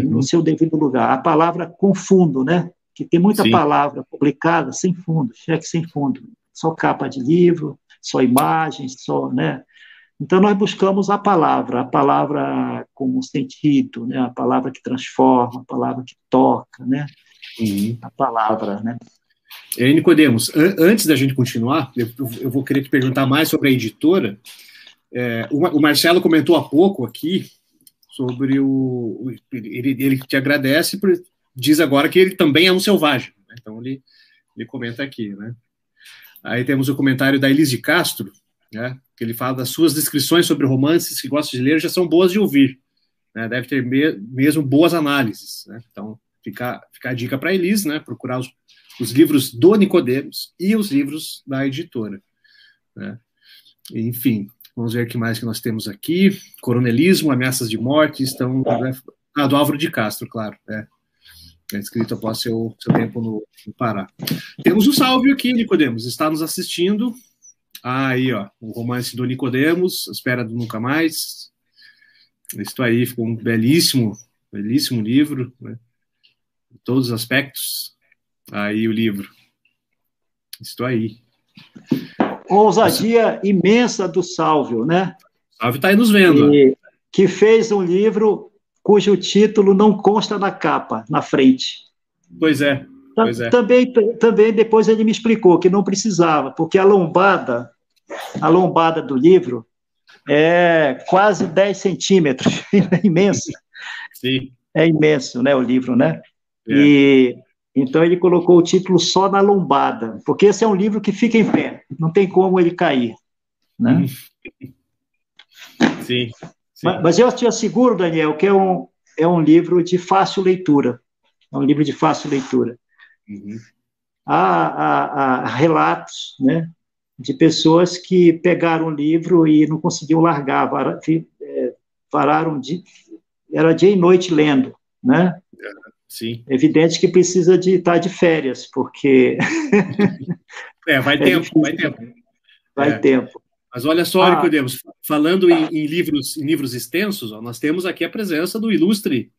no seu devido lugar. A palavra com fundo, né? Que tem muita palavra publicada sem fundo, cheque sem fundo, só capa de livro, só imagens, só, né? Então nós buscamos a palavra com sentido, né? A palavra que transforma, a palavra que toca, né? A palavra, né? Nicodemos, antes da gente continuar, eu vou querer te perguntar mais sobre a editora. O Marcelo comentou há pouco aqui sobre ele te agradece, diz agora que ele também é um selvagem, né? Então ele comenta aqui, né? Aí temos o comentário da Elise Castro, né, que ele fala das suas descrições sobre romances que gosta de ler já são boas de ouvir, né? Deve ter mesmo boas análises, né? Então fica a dica para a Elise, né, procurar os livros do Nicodemos e os livros da editora, né? Enfim, vamos ver o que mais que nós temos aqui. Coronelismo, ameaças de morte, estão... do Álvaro de Castro, claro. É escrito após seu tempo no Pará. Temos o Salvio aqui, Nicodemos. Está nos assistindo. Aí, ó, o romance do Nicodemos, A Espera do Nunca Mais. Isso aí, ficou um belíssimo livro, né? Em todos os aspectos. Aí o livro. Isso aí. Ousadia imensa do Salvio, né? Salvio está aí nos vendo. Que fez um livro cujo título não consta na capa, na frente. Pois é. Também depois ele me explicou que não precisava, porque a lombada do livro é quase 10 centímetros, é imensa. Sim. É imenso, né, o livro, né? E então ele colocou o título só na lombada, porque esse é um livro que fica em pé, não tem como ele cair, né? Sim. Mas eu te asseguro, Daniel, que é um livro de fácil leitura. É um livro de fácil leitura. Há relatos, né, de pessoas que pegaram o livro e não conseguiam largar, era dia e noite lendo, né? Sim. É evidente que precisa de estar de férias, porque... Vai tempo. Mas olha só, Nicodemos, falando em livros extensos, ó, nós temos aqui a presença do ilustre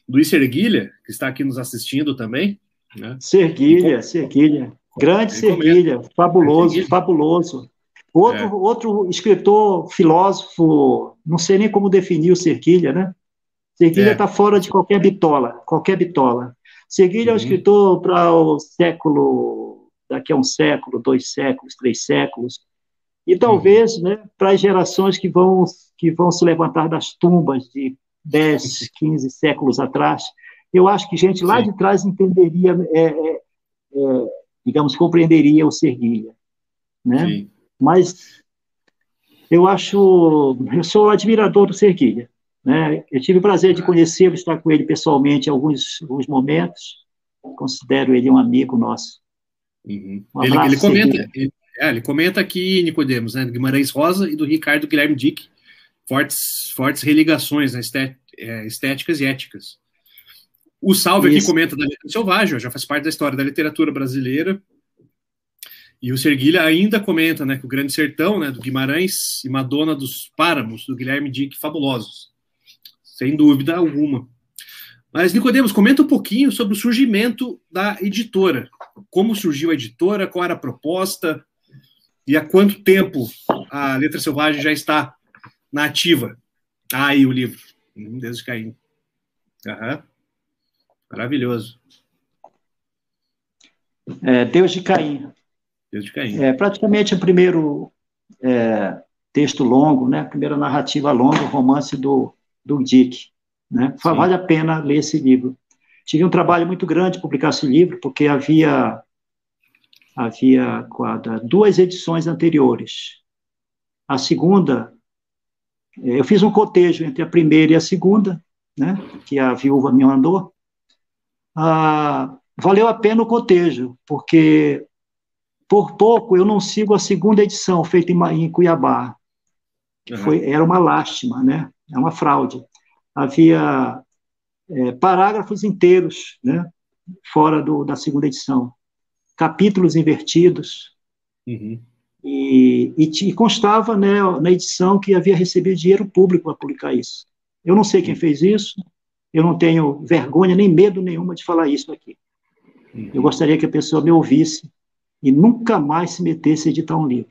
Luiz Serguilha, que está aqui nos assistindo também, né? Serguilha. Grande Serguilha, fabuloso. Outro escritor, filósofo, não sei nem como definir o Serguilha, né? Serguilha está fora de qualquer bitola. Serguilha é um escritor para o século, daqui a um século, 2 séculos, 3 séculos, e talvez, né, para as gerações que vão se levantar das tumbas de 10, 15 séculos atrás. Eu acho que gente lá de trás entenderia, digamos, compreenderia o Serguilha, né? Mas eu sou admirador do Serguilha, né? Eu tive o prazer de conhecê-lo, estar com ele pessoalmente em alguns momentos. Considero ele um amigo nosso. Um abraço, ele comenta aqui, Nicodemos, né, do Guimarães Rosa e do Ricardo Guilherme Dick, fortes religações, né, estéticas e éticas. O Salve aqui Isso. comenta da Letra Selvagem, já faz parte da história da literatura brasileira. E o Serguilha ainda comenta, né, que o Grande Sertão, né, do Guimarães, e Madonna dos Páramos, do Guilherme Dick, fabulosos. Sem dúvida alguma. Mas, Nicodemos, comenta um pouquinho sobre o surgimento da editora. Como surgiu a editora, qual era a proposta e há quanto tempo a Letra Selvagem já está na ativa. Ah, aí o livro. Deus de Caim. Aham. Maravilhoso. Deus de Caim. Deus de Caim. Praticamente o primeiro texto longo, né? A primeira narrativa longa, o romance do Dick. Né? Vale a pena ler esse livro. Tive um trabalho muito grande publicar esse livro, porque havia 2 edições anteriores. A segunda, eu fiz um cotejo entre a primeira e a segunda, né? Que a viúva me mandou. Valeu a pena o cotejo, porque por pouco eu não sigo a segunda edição, feita em Cuiabá. Era uma lástima, né? É uma fraude. Havia parágrafos inteiros, né? Fora da segunda edição. Capítulos invertidos. Uhum. E constava, né, na edição que havia recebido dinheiro público para publicar isso. Eu não sei quem fez isso, eu não tenho vergonha nem medo nenhuma de falar isso aqui. Uhum. Eu gostaria que a pessoa me ouvisse e nunca mais se metesse a editar um livro.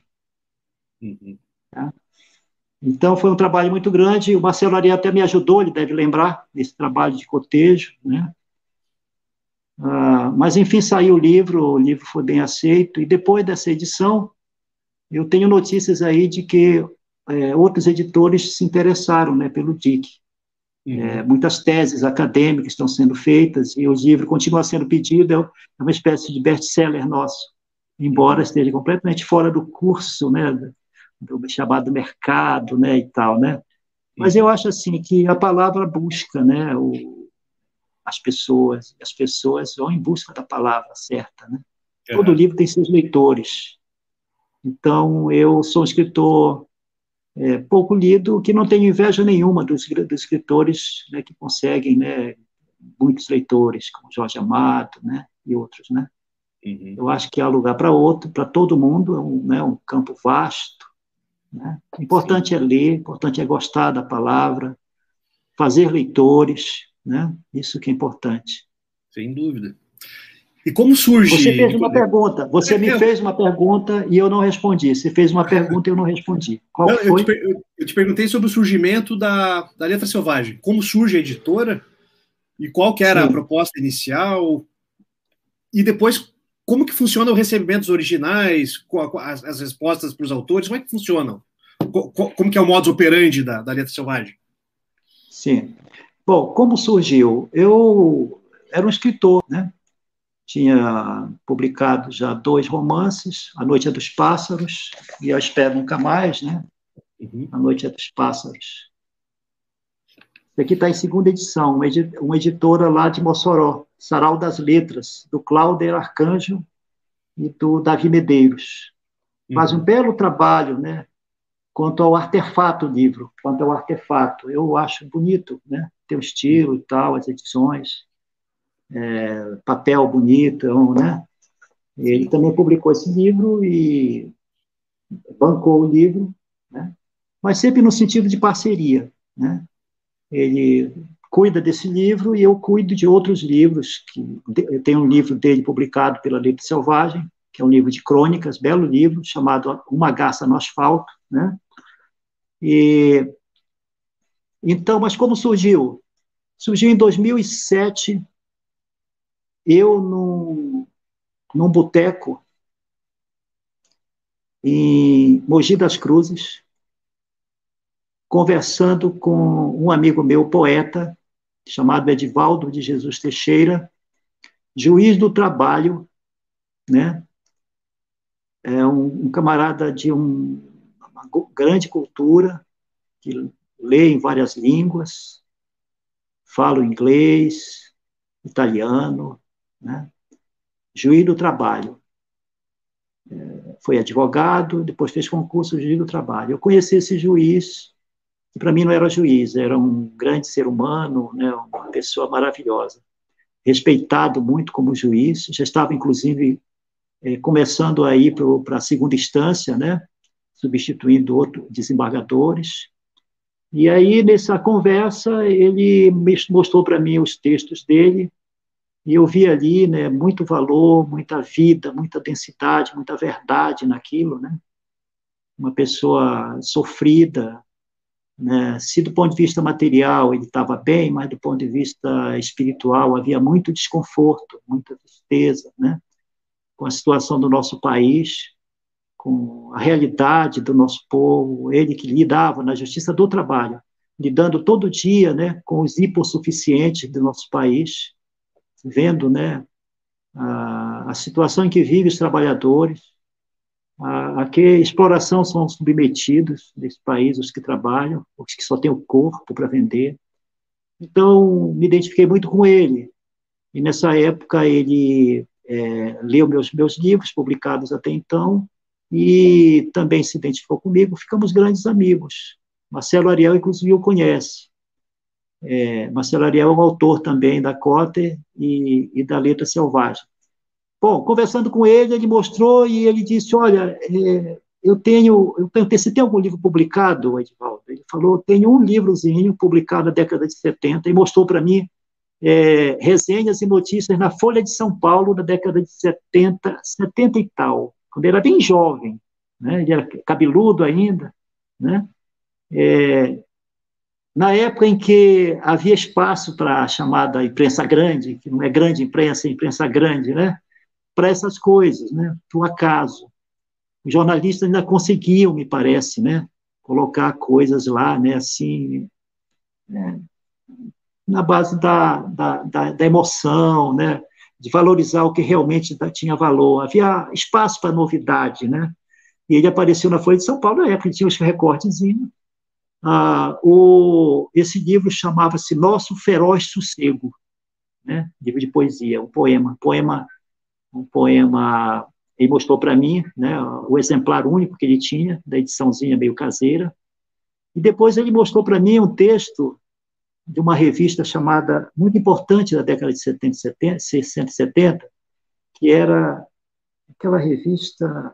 Uhum. Tá? Então, foi um trabalho muito grande, o Marcelo Ariel até me ajudou, ele deve lembrar, nesse trabalho de cotejo, né? Mas, enfim, saiu o livro foi bem aceito, e depois dessa edição, eu tenho notícias aí de que outros editores se interessaram, né, pelo Dick. Uhum. Muitas teses acadêmicas estão sendo feitas, e o livro continua sendo pedido, é uma espécie de best-seller nosso, embora esteja completamente fora do curso, né, do chamado mercado, né, e tal, né? Mas eu acho assim que a palavra busca, né, as pessoas vão em busca da palavra certa, né? Uhum. Todo livro tem seus leitores. Então, eu sou um escritor pouco lido, que não tenho inveja nenhuma dos escritores, né, que conseguem, né, muitos leitores, como Jorge Amado, né, e outros, né? Uhum. Eu acho que há lugar para todo mundo, um campo vasto. Né? O importante é ler, o importante é gostar da palavra, fazer leitores, né? Isso que é importante. Sem dúvida. E como surge... Você fez uma pergunta, me fez uma pergunta e eu não respondi. Você fez uma pergunta e eu não respondi. Qual foi? Eu te perguntei sobre o surgimento da Letra Selvagem. Como surge a editora e qual que era a proposta inicial e depois como que funciona o recebimento dos originais, as respostas para os autores, como é que funcionam? Como que é o modus operandi da Letra Selvagem? Sim. Bom, como surgiu? Eu era um escritor, né? Tinha publicado já 2 romances, A Noite é dos Pássaros e Eu Espero Nunca Mais, né? Uhum. A Noite é dos Pássaros. Isso aqui está em segunda edição, uma editora lá de Mossoró, Sarau das Letras, do Cláudio Arcanjo e do Davi Medeiros. Faz um belo trabalho, né? Quanto ao artefato do livro, eu acho bonito, né? Tem o estilo e tal, as edições, papel bonito, né? Ele também publicou esse livro e bancou o livro, né? Mas sempre no sentido de parceria, né? Ele cuida desse livro e eu cuido de outros livros. Eu tenho um livro dele publicado pela Letra Selvagem, que é um livro de crônicas, belo livro, chamado Uma Garça no Asfalto, né? Então, mas como surgiu? Surgiu em 2007, eu num boteco em Mogi das Cruzes, conversando com um amigo meu, poeta, chamado Edivaldo de Jesus Teixeira, juiz do trabalho, né? É um camarada de uma grande cultura, que lê em várias línguas, fala inglês, italiano, né? Juiz do trabalho. Foi advogado, depois fez concurso de juiz do trabalho. Eu conheci esse juiz, que para mim não era juiz, era um grande ser humano, né? Uma pessoa maravilhosa. respeitado muito como juiz, já estava, inclusive, começando a ir para a segunda instância, né, substituindo outros desembargadores. E aí, nessa conversa, ele mostrou para mim os textos dele, e eu vi ali, né, muito valor, muita vida, muita densidade, muita verdade naquilo, né? Uma pessoa sofrida, né? Se do ponto de vista material ele estava bem, mas do ponto de vista espiritual havia muito desconforto, muita tristeza, né? Com a situação do nosso país, com a realidade do nosso povo, ele que lidava na justiça do trabalho, lidando todo dia, né, com os hipossuficientes do nosso país, vendo, né, a situação em que vivem os trabalhadores, a que exploração são submetidos nesse país, os que trabalham, os que só têm o corpo para vender. Então, me identifiquei muito com ele. E nessa época ele leu meus livros, publicados até então, e também se identificou comigo, ficamos grandes amigos. Marcelo Ariel, inclusive, o conhece. Marcelo Ariel é um autor também da Cotter e da Letra Selvagem. Bom, conversando com ele, ele mostrou e ele disse, olha, eu perguntei, você tem algum livro publicado, Edivaldo? Ele falou, tenho um livrozinho publicado na década de 70, e mostrou para mim resenhas e notícias na Folha de São Paulo da década de 70 e tal, quando ele era bem jovem, né? Ele era cabeludo ainda, né? Na época em que havia espaço para a chamada imprensa grande, que não é grande imprensa, é imprensa grande, né? Para essas coisas, né? Por acaso. Os jornalistas ainda conseguiam, me parece, né? Colocar coisas lá, né? Assim, na base da emoção, né? De valorizar o que realmente tinha valor. Havia espaço para novidade, né? E ele apareceu na Folha de São Paulo, na época tinha os recortezinhos. Esse livro chamava-se Nosso Feroz Sossego, né? Livro de poesia, um poema, ele mostrou para mim, né, o exemplar único que ele tinha, da ediçãozinha meio caseira, e depois ele mostrou para mim um texto de uma revista chamada, muito importante da década de 60 e 70, que era aquela revista,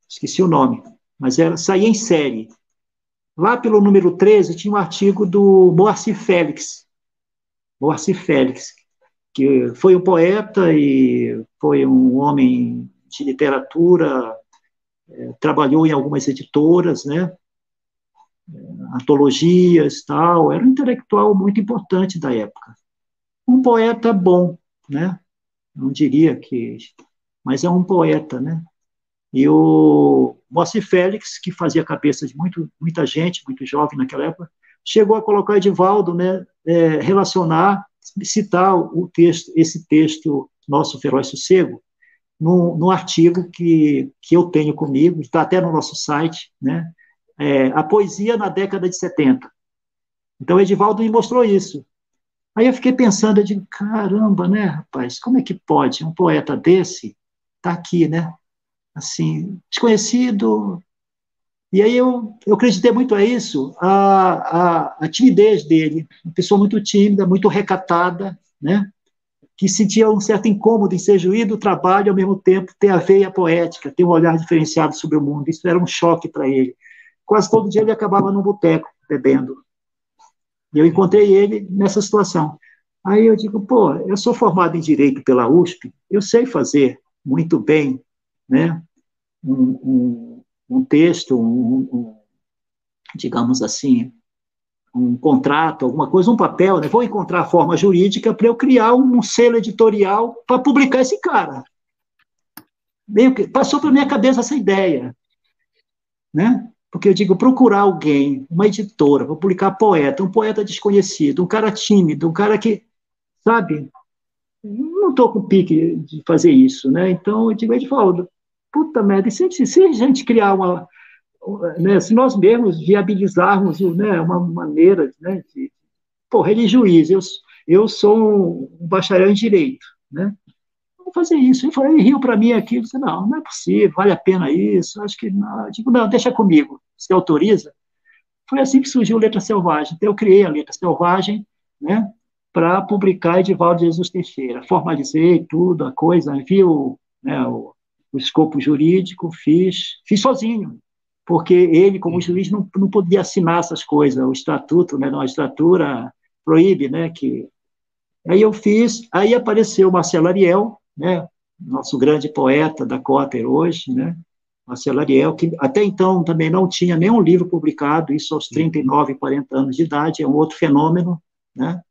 esqueci o nome, mas saía em série. Lá pelo número 13 tinha um artigo do Moacir Félix, que foi um poeta e foi um homem de literatura, trabalhou em algumas editoras, né, antologias, tal, era um intelectual muito importante da época. Um poeta bom, né, não diria que, mas é um poeta, né, e o Moacir Félix, que fazia a cabeça de muita gente, muito jovem naquela época, chegou a colocar Edivaldo, né, relacionar, citar esse texto, Nosso Feroz Sossego, num artigo que eu tenho comigo, está até no nosso site, né, A Poesia na Década de 70. Então, Edivaldo me mostrou isso. Aí eu fiquei pensando, eu digo, caramba, né, rapaz, como é que pode um poeta desse estar aqui, né, assim, desconhecido. E aí eu acreditei muito a isso, a timidez dele, uma pessoa muito tímida, muito recatada, né? Que sentia um certo incômodo em ser juiz do trabalho e, ao mesmo tempo, ter a veia poética, ter um olhar diferenciado sobre o mundo. Isso era um choque para ele. Quase todo dia ele acabava num boteco, bebendo. E eu encontrei ele nessa situação. Aí eu digo, pô, eu sou formado em Direito pela USP, eu sei fazer muito bem, né, um texto, digamos assim, um contrato, alguma coisa, um papel, né? Vou encontrar a forma jurídica para eu criar um selo editorial para publicar esse cara. Meio que passou pela minha cabeça essa ideia, né? Porque eu digo, procurar alguém, uma editora, para publicar poeta, um poeta desconhecido, um cara tímido, um cara que, sabe, não estou com pique de fazer isso, né? Então, eu digo, Edivaldo, puta merda, se a gente criar uma, né, se nós mesmos viabilizarmos, né, uma maneira, né, de, porra, ele é juiz, eu sou um bacharel em Direito, né? Vamos fazer isso. Ele riu para mim aqui, disse, não é possível, vale a pena isso, acho que não. Eu digo, não, deixa comigo, você autoriza? Foi assim que surgiu a Letra Selvagem. Então, eu criei a Letra Selvagem, né, para publicar Edivaldo de Jesus Teixeira. Formalizei tudo, a coisa, vi o escopo jurídico, fiz sozinho, porque ele, como juiz, não podia assinar essas coisas, o estatuto, né, a magistratura proíbe, né, que... Aí eu fiz, aí apareceu Marcelo Ariel, né, nosso grande poeta da Cotter hoje, né, Marcelo Ariel, que até então também não tinha nenhum livro publicado, isso aos 39, 40 anos de idade, é um outro fenômeno, né,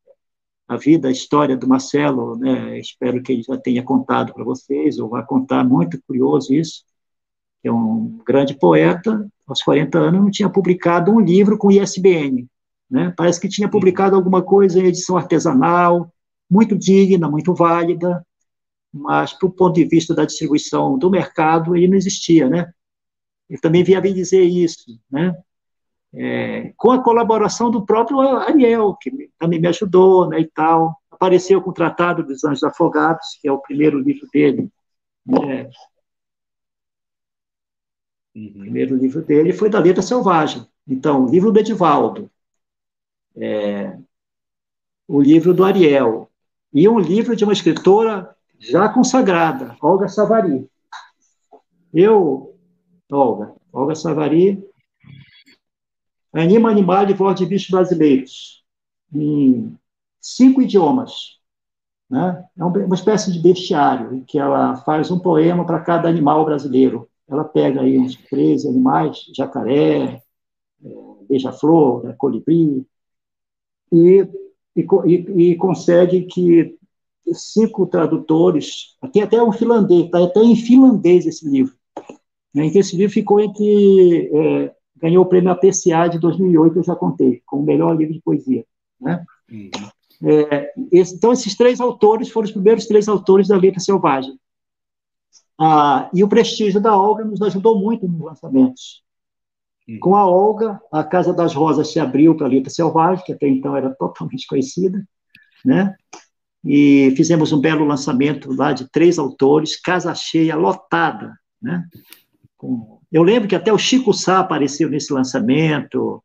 a vida, a história do Marcelo, né, espero que ele já tenha contado para vocês, ou vai contar, muito curioso isso, é um grande poeta, aos 40 anos não tinha publicado um livro com ISBN, né, parece que tinha publicado alguma coisa em edição artesanal, muito digna, muito válida, mas, do ponto de vista da distribuição do mercado, ele não existia, né? Eu também via bem dizer isso, né? Com a colaboração do próprio Ariel, que também me ajudou, né, e tal. Apareceu com o Tratado dos Anjos Afogados, que é o primeiro livro dele. Né? O primeiro livro dele foi da Letra Selvagem. Então, o livro do Edivaldo, o livro do Ariel, e um livro de uma escritora já consagrada, Olga Savary. Olga Savary, Anima Animal e Voz de Bichos Brasileiros, em 5 idiomas. Né? É uma espécie de bestiário, em que ela faz um poema para cada animal brasileiro. Ela pega aí uns 13 animais, jacaré, beija-flor, né, colibri, e consegue que 5 tradutores, tem até um finlandês, está até em finlandês esse livro, né, em que esse livro ficou ganhou o prêmio APCA de 2008, eu já contei, como o melhor livro de poesia. Né? Então, esses 3 autores foram os primeiros 3 autores da Letra Selvagem. E o prestígio da Olga nos ajudou muito nos lançamentos. Com a Olga, a Casa das Rosas se abriu para a Letra Selvagem, que até então era totalmente conhecida, né? E fizemos um belo lançamento lá de 3 autores, casa cheia, lotada, né? Eu lembro que até o Chico Sá apareceu nesse lançamento,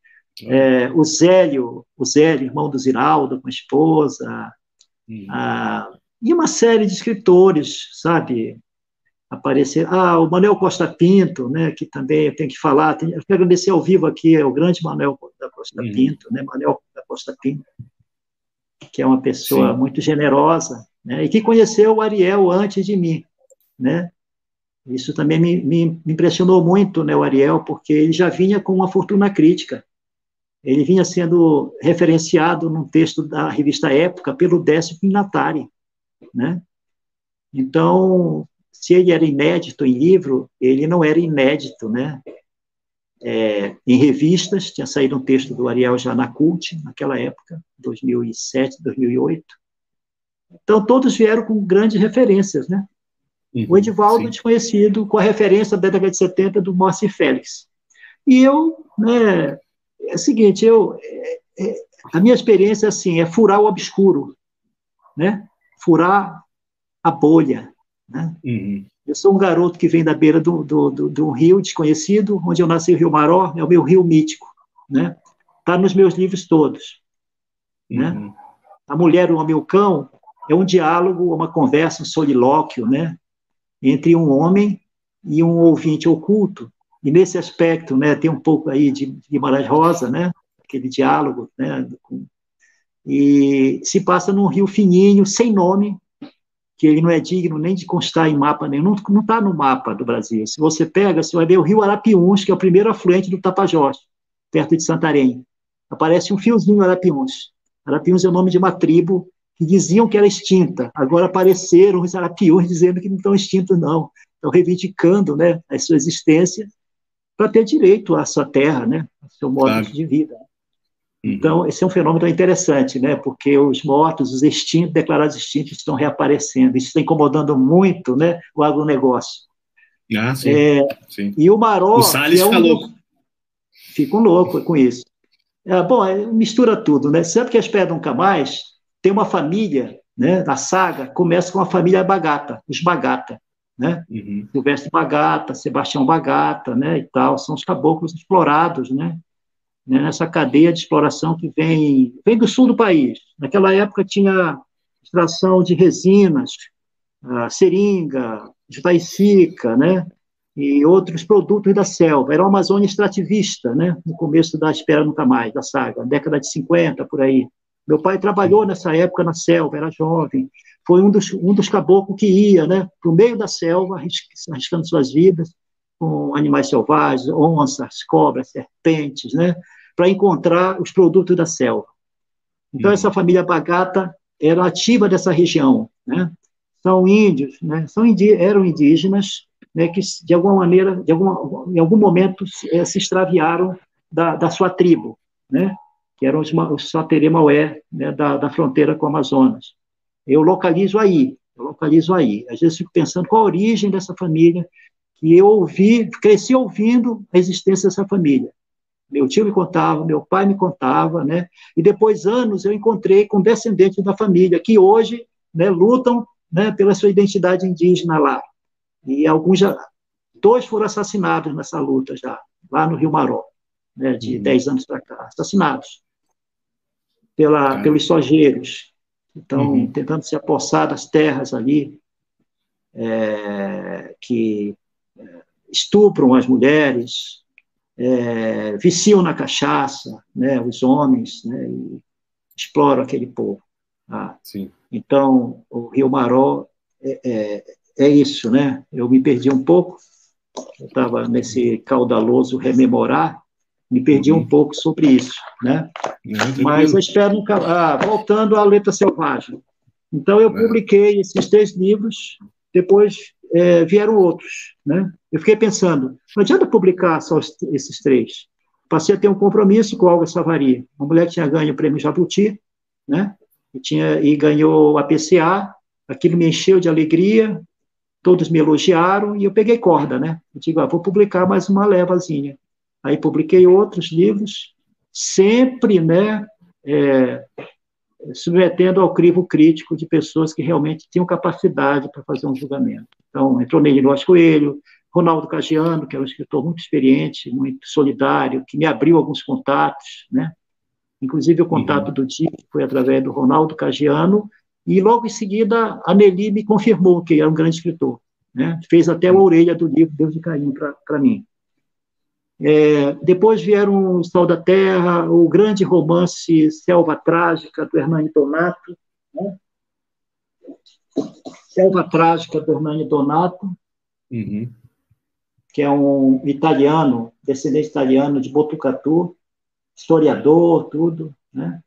o Zélio, irmão do Ziraldo, com a esposa, e uma série de escritores, sabe? Aparecer. O Manuel Costa Pinto, né? Que também eu tenho que falar, eu quero agradecer ao vivo aqui, é o grande Manuel da Costa Pinto, né? Manuel da Costa Pinto, que é uma pessoa muito generosa, né, e que conheceu o Ariel antes de mim, né? Isso também me impressionou muito, né, o Ariel, porque ele já vinha com uma fortuna crítica. Ele vinha sendo referenciado num texto da revista Época pelo Décio Pinatari, né? Então, se ele era inédito em livro, ele não era inédito, né? Em revistas, tinha saído um texto do Ariel já na Cult, naquela época, 2007, 2008. Então, todos vieram com grandes referências, né? O Edivaldo, desconhecido, com a referência da década de 70 do Moacir Félix. E eu, né, é o seguinte, a minha experiência assim, é furar o obscuro, né? Furar a bolha, né? Eu sou um garoto que vem da beira de um rio desconhecido, onde eu nasci, o Rio Maró, é o meu rio mítico, né? Está nos meus livros todos. Né? A Mulher, o Homem e o Cão é um diálogo, uma conversa, um solilóquio, né? Entre um homem e um ouvinte oculto. E nesse aspecto, né, tem um pouco aí de Guimarães Rosa, né? Aquele diálogo, né? E se passa num rio fininho, sem nome, que ele não é digno nem de constar em mapa nenhum, não está no mapa do Brasil. Se você pega, você vai ver o rio Arapiuns, que é o primeiro afluente do Tapajós, perto de Santarém. Aparece um fiozinho Arapiuns. Arapiuns é o nome de uma tribo que diziam que era extinta. Agora apareceram os Arapiuns dizendo que não estão extintos, não. Estão reivindicando, né, a sua existência para ter direito à sua terra, né, ao seu modo de vida. Então, esse é um fenômeno interessante, né? Porque os mortos, os extintos, declarados extintos, estão reaparecendo. Isso está incomodando muito, né, o agronegócio. Sim. E o Maró... O Salles fica louco. Fica louco com isso. Mistura tudo, né? Sempre que as Pedras Nunca Mais tem uma família, né? Na saga, começa com a família Bagata, os Bagata, né? Silvestre Bagata, Sebastião Bagata, né? E tal, são os caboclos explorados, né? né, nessa cadeia de exploração que vem do sul do país. Naquela época tinha extração de resinas, seringa, jutaicica, né, e outros produtos da selva. Era uma Amazônia extrativista, né, no começo da Espera Nunca Mais, da saga, década de 50, por aí. Meu pai trabalhou nessa época na selva, era jovem, foi um dos caboclos que ia, né, para o meio da selva, arriscando suas vidas, com animais selvagens, onças, cobras, serpentes, né, para encontrar os produtos da selva. Então, essa família Bagata era ativa dessa região, né? São índios, né? Eram indígenas, né? Que, de alguma maneira, em algum momento, se extraviaram da sua tribo, né? Que eram os Saterê Maué, né? Da fronteira com o Amazonas. Eu localizo aí. Às vezes fico pensando qual a origem dessa família, que eu cresci ouvindo a existência dessa família. Meu tio me contava, meu pai me contava, né? E depois, anos, eu encontrei com descendentes da família, que hoje, né, lutam, né, pela sua identidade indígena lá. E dois foram assassinados nessa luta já, lá no Rio Maró, né, de 10 anos para cá, assassinados pelos sojeiros, que estão tentando se apossar das terras ali, que estupram as mulheres, viciam na cachaça, né, os homens, né, e exploram aquele povo. Então, o Rio Maró é isso, né? Eu me perdi um pouco, eu estava nesse caudaloso rememorar, me perdi um pouco sobre isso, né? Mas eu espero nunca... voltando à Letra Selvagem. Então, eu publiquei esses 3 livros, depois vieram outros, né? Eu fiquei pensando, não adianta publicar só esses 3. Passei a ter um compromisso com a Olga Savary, uma mulher que tinha ganho o prêmio Jabuti, né? E ganhou a PCA, aquilo me encheu de alegria, todos me elogiaram, e eu peguei corda, né? Eu digo, vou publicar mais uma levazinha. Aí publiquei outros livros, sempre, né, submetendo ao crivo crítico de pessoas que realmente tinham capacidade para fazer um julgamento. Então, entrou Ney Lopes Coelho, Ronaldo Cagiano, que é um escritor muito experiente, muito solidário, que me abriu alguns contatos, né? Inclusive, o contato do Dico foi através do Ronaldo Cagiano, e logo em seguida a Nelly me confirmou que era um grande escritor, né? Fez até a orelha do livro Deus de Caim para mim. Depois vieram O Sal da Terra, o grande romance Selva Trágica, do Hernani Donato, né? Selva Trágica, do Hernani Donato, que é um italiano, descendente italiano de Botucatu, historiador, tudo, né?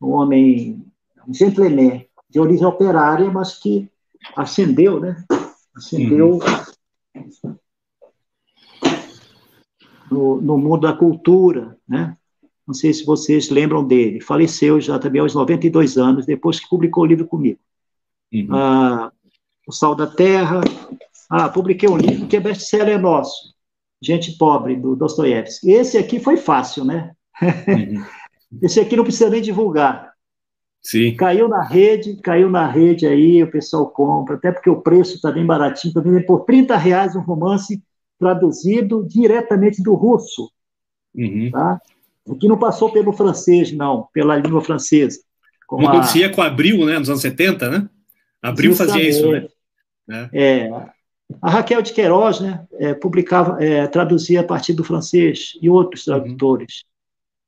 Um homem, um gentleman, de origem operária, mas que ascendeu, né? Ascendeu no mundo da cultura, né? Não sei se vocês lembram dele. Faleceu já também aos 92 anos, depois que publicou o livro comigo. O Sal da Terra. Publiquei um livro que é best-seller nosso, Gente Pobre, do Dostoiévski. Esse aqui foi fácil, né? Esse aqui não precisa nem divulgar. Sim. Caiu na rede aí, o pessoal compra, até porque o preço está bem baratinho, estou vendendo por R$30 um romance traduzido diretamente do russo. Tá? Aqui não passou pelo francês, não, pela língua francesa. Como acontecia com a Abril, né, nos anos 70, né? A Abril fazia isso, né? A Raquel de Queiroz, né, traduzia a partir do francês, e outros tradutores.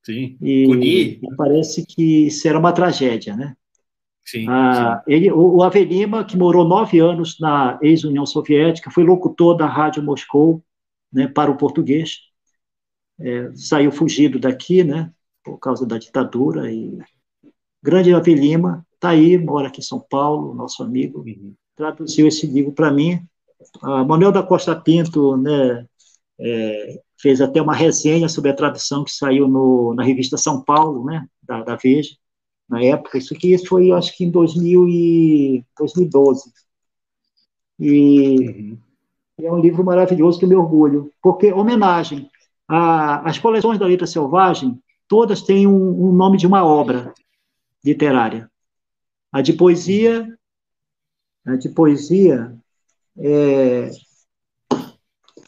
Sim. E parece que isso era uma tragédia, né? Sim. O Avelima, que morou 9 anos na ex-União Soviética, foi locutor da Rádio Moscou, né, para o português. Saiu fugido daqui, né, por causa da ditadura. E grande Avelima está aí, mora aqui em São Paulo, nosso amigo, traduziu esse livro para mim. Manuel da Costa Pinto, né, fez até uma resenha sobre a tradução que saiu na revista São Paulo, né, da Veja, na época. Isso foi, eu acho que em 2012. E é um livro maravilhoso que eu me orgulho, porque homenagem. As coleções da Letra Selvagem, todas têm um nome de uma obra literária. A de poesia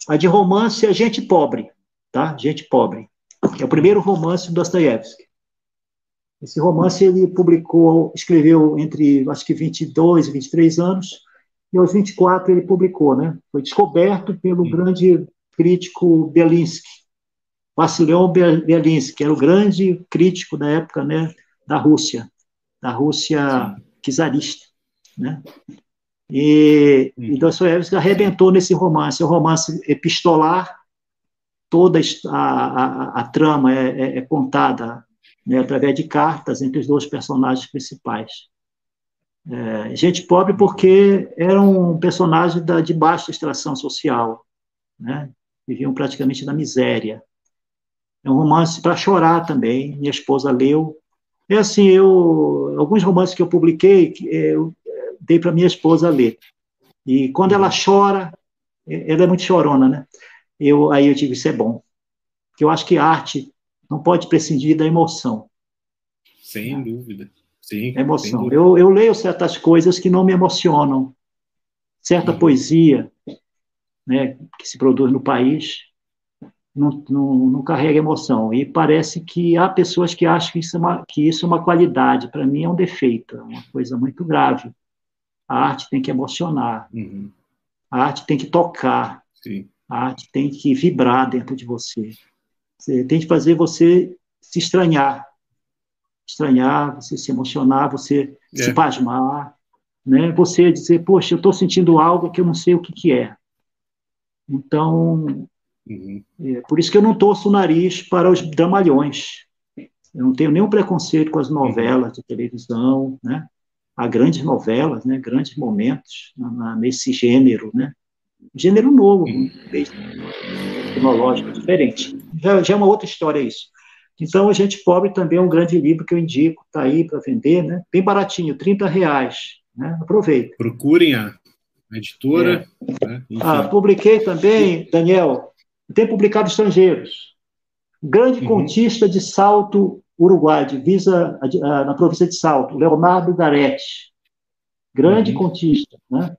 a de romance é Gente Pobre, tá? Gente Pobre. que é o primeiro romance do Dostoiévski. Esse romance ele escreveu entre, acho que 22 e 23 anos, e aos 24 ele publicou, né? Foi descoberto pelo grande crítico Belinsky, Wassilion Belinsky, que era o grande crítico da época, né, da Rússia czarista, né? E Dostoiévski arrebentou nesse romance, é um romance epistolar, toda a trama é contada, né, através de cartas entre os dois personagens principais. Gente pobre porque era um personagem de baixa extração social, né? Viviam praticamente na miséria. É um romance para chorar também, minha esposa leu. É assim, alguns romances que eu publiquei, eu dei para minha esposa ler. E quando ela chora, ela é muito chorona, né? Aí eu digo, isso é bom. Porque eu acho que a arte não pode prescindir da emoção. Sem dúvida. Sim, emoção. Eu leio certas coisas que não me emocionam. Certa poesia, né, que se produz no país não carrega emoção. E parece que há pessoas que acham que isso é uma qualidade. Para mim é um defeito, é uma coisa muito grave. A arte tem que emocionar. A arte tem que tocar. Sim. A arte tem que vibrar dentro de você. Você tem que fazer você se estranhar, você se emocionar, você se pasmar, né? Você dizer, poxa, eu estou sentindo algo que eu não sei o que é. Então, por isso que eu não torço o nariz para os dramalhões. Eu não tenho nenhum preconceito com as novelas de televisão, né? Há grandes novelas, né? Grandes momentos nesse gênero, né? Gênero novo, tecnológico, diferente. Já é uma outra história isso. Então, A Gente Pobre também é um grande livro que eu indico, está aí para vender, né? Bem baratinho, R$30, né? Aproveita. Procurem a editora. Né? Publiquei também, Daniel, tem publicado Estrangeiros. Grande contista de Salto, Uruguai, divisa na província de Salto, Leonardo Garetti. Grande contista, né?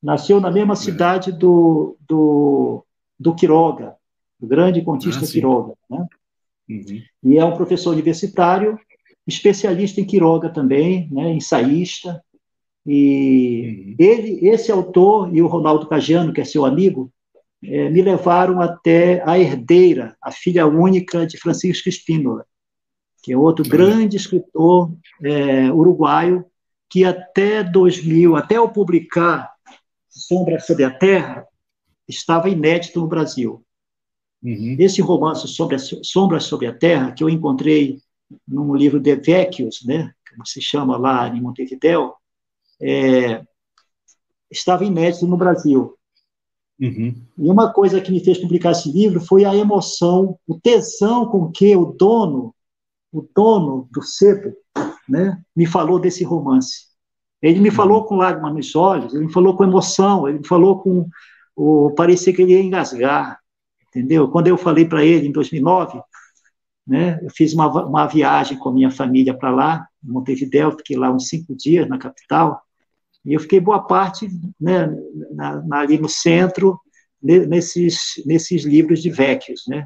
Nasceu na mesma cidade do Quiroga, do grande contista Quiroga, né? E é um professor universitário, especialista em Quiroga também, né? Ensaísta. E esse autor e o Ronaldo Caggiano, que é seu amigo, me levaram até a herdeira, a filha única de Francisco Spínola, que é outro grande escritor uruguaio, que até 2000, até eu publicar Sombra sobre a Terra, estava inédito no Brasil. Esse romance Sombra sobre a Terra, que eu encontrei num livro de Vecchios, né, como se chama lá em Montevidéu, estava inédito no Brasil. E uma coisa que me fez publicar esse livro foi a emoção, o tesão com que o dono do sebo, né, me falou desse romance. Ele me falou com lágrimas nos olhos, ele me falou com emoção, ele me falou com... parecia que ele ia engasgar, entendeu? Quando eu falei para ele, em 2009, né, eu fiz uma viagem com a minha família para lá, em Montevidéu, fiquei lá uns 5 dias na capital, e eu fiquei boa parte, né, ali no centro, nesses livros de Vecchios, né?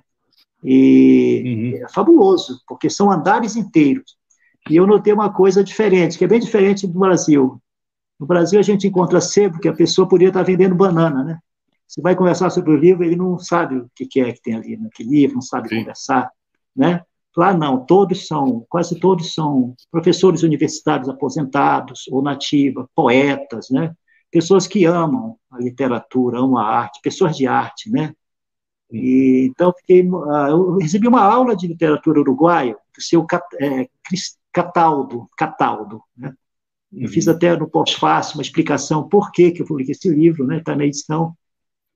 E é fabuloso, porque são andares inteiros. E eu notei uma coisa diferente, que é bem diferente do Brasil. No Brasil, a gente encontra sebo que a pessoa poderia estar vendendo banana, né? Você vai conversar sobre o livro, ele não sabe o que é que tem ali naquele livro, não sabe conversar, né? Lá não, quase todos são professores universitários aposentados ou nativa, poetas, né? Pessoas que amam a literatura, amam a arte, pessoas de arte, né? E, então, eu recebi uma aula de literatura uruguaia, do seu Cataldo, né? Eu fiz até no pós-fácil uma explicação por que eu publiquei esse livro, né? Está na edição.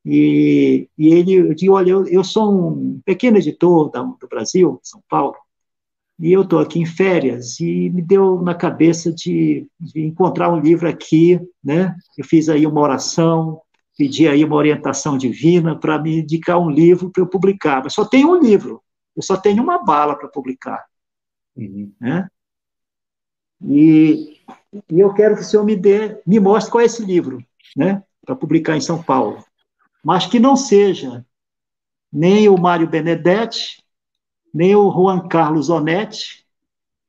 E eu digo, olha, eu sou um pequeno editor do Brasil, São Paulo, e eu estou aqui em férias, e me deu na cabeça de encontrar um livro aqui, né? Eu fiz aí uma oração, pedi aí uma orientação divina para me indicar um livro para eu publicar, mas só tenho um livro, eu só tenho uma bala para publicar, né? E eu quero que o senhor me mostre qual é esse livro, né? Para publicar em São Paulo, mas que não seja nem o Mário Benedetti, nem o Juan Carlos Onetti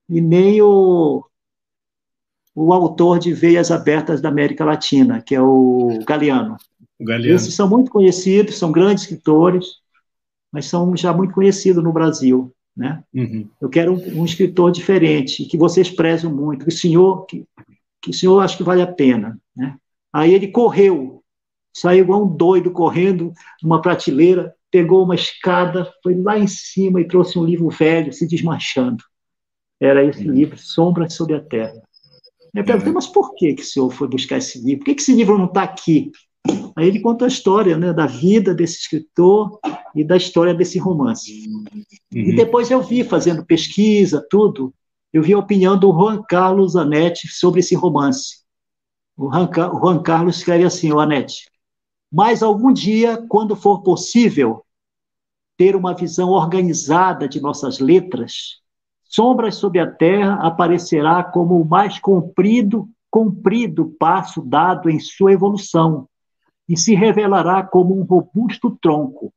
e nem o autor de Veias Abertas da América Latina, que é o Galeano. O Galeano. Esses são muito conhecidos, são grandes escritores, mas são já muito conhecidos no Brasil, né? Uhum. Eu quero um escritor diferente, que vocês prezam muito, que o senhor acha que vale a pena, né? Aí ele correu, saiu igual um doido correndo numa prateleira, pegou uma escada, foi lá em cima e trouxe um livro velho, se desmanchando. Era esse livro, Sombras sobre a Terra. Eu perguntei, mas por que o senhor foi buscar esse livro? Por que esse livro não está aqui? Aí ele conta a história, né, da vida desse escritor e da história desse romance. E depois eu vi, fazendo pesquisa, tudo, eu vi a opinião do Juan Carlos Onetti sobre esse romance. O Juan Carlos escreve assim, o Onetti: mas algum dia, quando for possível ter uma visão organizada de nossas letras, Sombras sobre a Terra aparecerá como o mais comprido passo dado em sua evolução e se revelará como um robusto tronco,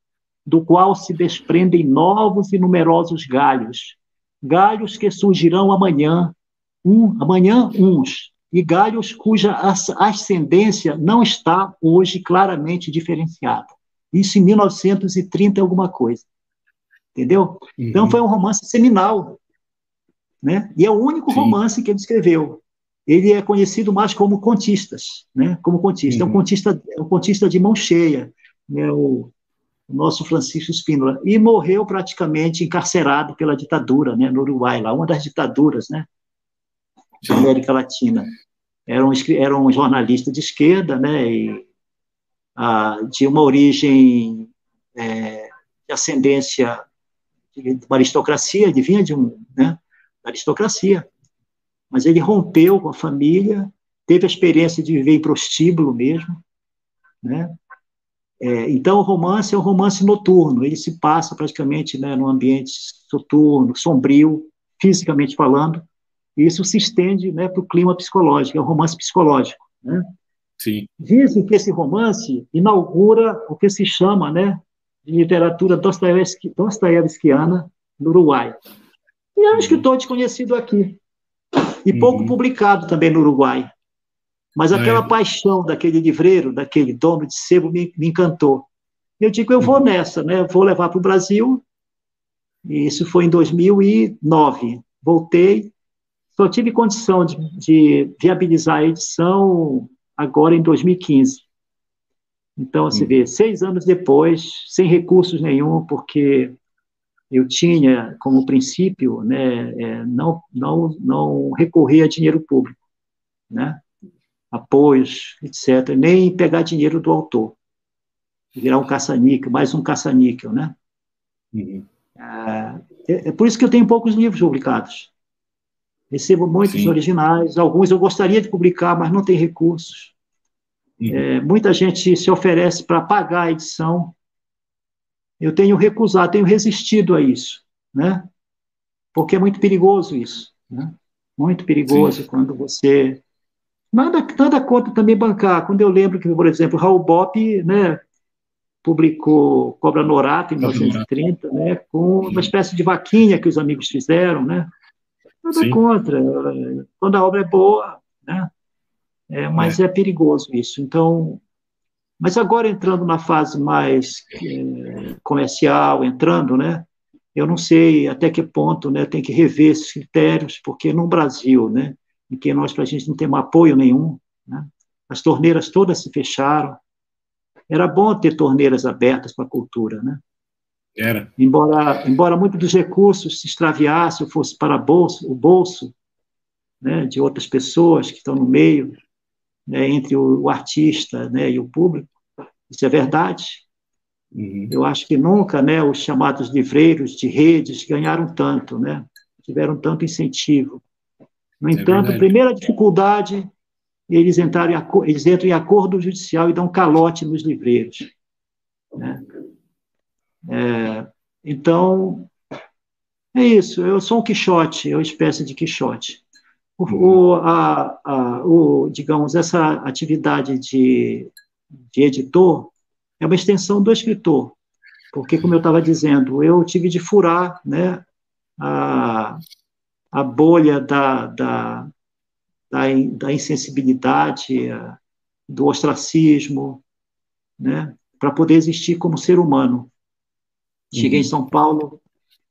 do qual se desprendem novos e numerosos galhos, galhos que surgirão amanhã uns, e galhos cuja ascendência não está hoje claramente diferenciada. Isso em 1930 alguma coisa. Entendeu? Então foi um romance seminal, né? E é o único romance que ele escreveu. Ele é conhecido mais como contistas, né? Como contista. É um contista de mão cheia, né? O nosso Francisco Spínola. E morreu praticamente encarcerado pela ditadura, né? No Uruguai, lá, uma das ditaduras, né? Da América Latina. Era um jornalista de esquerda, né? E, de uma origem de ascendência de uma aristocracia, ele vinha né? Aristocracia, mas ele rompeu com a família, teve a experiência de viver em prostíbulo mesmo, né? Então o romance é um romance noturno, ele se passa praticamente, né, num ambiente soturno, sombrio, fisicamente falando, e isso se estende, né, para o clima psicológico, é um romance psicológico, né? Sim. Dizem que esse romance inaugura o que se chama, né, de literatura dostoiévskiana no Uruguai. E é um escritor desconhecido aqui. E pouco publicado também no Uruguai. Mas aquela paixão daquele livreiro, daquele dono de sebo, me encantou. Eu digo, eu vou nessa, né? Vou levar para o Brasil. E isso foi em 2009. Voltei. Só tive condição de viabilizar a edição agora em 2015. Então, você vê, 6 anos depois, sem recursos nenhum, porque eu tinha como princípio, né, não recorrer a dinheiro público, né, apoios, etc., nem pegar dinheiro do autor, virar um caça-níquel, mais um caça-níquel, né? É por isso que eu tenho poucos livros publicados. Recebo muitos originais, alguns eu gostaria de publicar, mas não tem recursos. Muita gente se oferece para pagar a edição. Eu tenho recusado, tenho resistido a isso, né? Porque é muito perigoso isso, né? Muito perigoso quando você... Nada contra também bancar. Quando eu lembro que, por exemplo, Raul Bopp, né, publicou Cobra Norato em 1930, né, com uma espécie de vaquinha que os amigos fizeram, né? Nada contra. Quando a obra é boa, né? Mas é perigoso isso. Então... Mas agora, entrando na fase mais comercial, né, eu não sei até que ponto, né, tem que rever esses critérios, porque no Brasil, né, em que nós, para a gente não temos apoio nenhum, né, as torneiras todas se fecharam. Era bom ter torneiras abertas para a cultura, né? Era. Embora muitos dos recursos se extraviassem ou fosse para o bolso, né, de outras pessoas que estão no meio, né, entre o artista, né, e o público, isso é verdade. Eu acho que nunca, né, os chamados livreiros de redes ganharam tanto, né, tiveram tanto incentivo. No entanto, a primeira dificuldade, eles entram em acordo judicial e dão calote nos livreiros, né? Então, é isso, eu sou um Quixote, uma espécie de Quixote. Digamos, essa atividade de editor é uma extensão do escritor, porque, como eu estava dizendo, eu tive de furar, né, a bolha da insensibilidade, do ostracismo, né, para poder existir como ser humano. Cheguei em São Paulo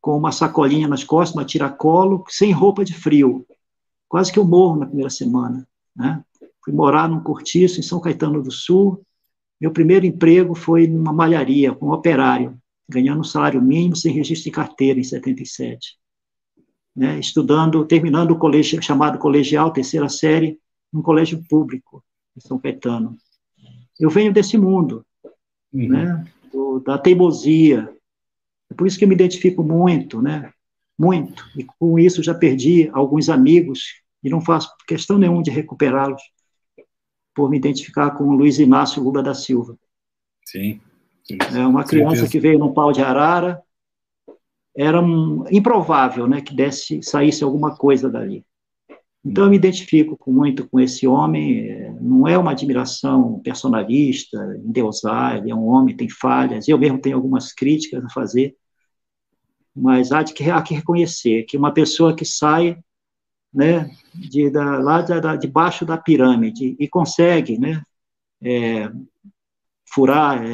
com uma sacolinha nas costas, uma tiracolo, sem roupa de frio. Quase que eu morro na primeira semana, né? Fui morar num cortiço em São Caetano do Sul. Meu primeiro emprego foi numa malharia, como operário, ganhando um salário mínimo sem registro de carteira, em 77. Né? Estudando, terminando o colégio chamado colegial, terceira série, num colégio público, em São Caetano. Eu venho desse mundo, né? Da teimosia. É por isso que eu me identifico muito, né? Muito. E com isso já perdi alguns amigos, e não faço questão nenhuma de recuperá-los, por me identificar com o Luiz Inácio Lula da Silva. Sim. É uma criança que veio num pau de arara, era improvável, né, que saísse alguma coisa dali. Então eu me identifico muito com esse homem, não é uma admiração personalista, endeusar, ele é um homem, tem falhas, eu mesmo tenho algumas críticas a fazer, mas há que reconhecer que uma pessoa que sai, né, debaixo da pirâmide e consegue, né, furar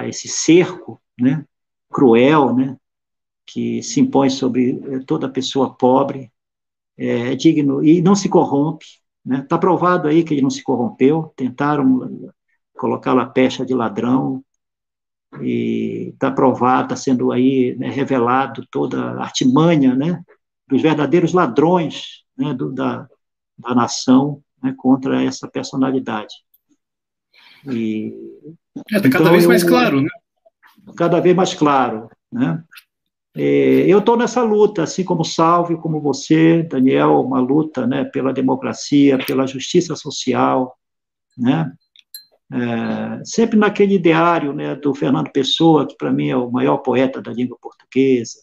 esse cerco, né, cruel, né, que se impõe sobre toda pessoa pobre, é digno e não se corrompe, né? Está provado aí que ele não se corrompeu, tentaram colocá-lo à pecha de ladrão, e está provado, está sendo aí, né, revelado toda a artimanha, né, dos verdadeiros ladrões, né, da nação, né, contra essa personalidade. E está cada vez mais claro, né? Cada vez mais claro, né? Eu estou nessa luta, assim como Salve, como você, Daniel, uma luta, né, pela democracia, pela justiça social, né? Sempre naquele ideário, né, do Fernando Pessoa, que para mim é o maior poeta da língua portuguesa,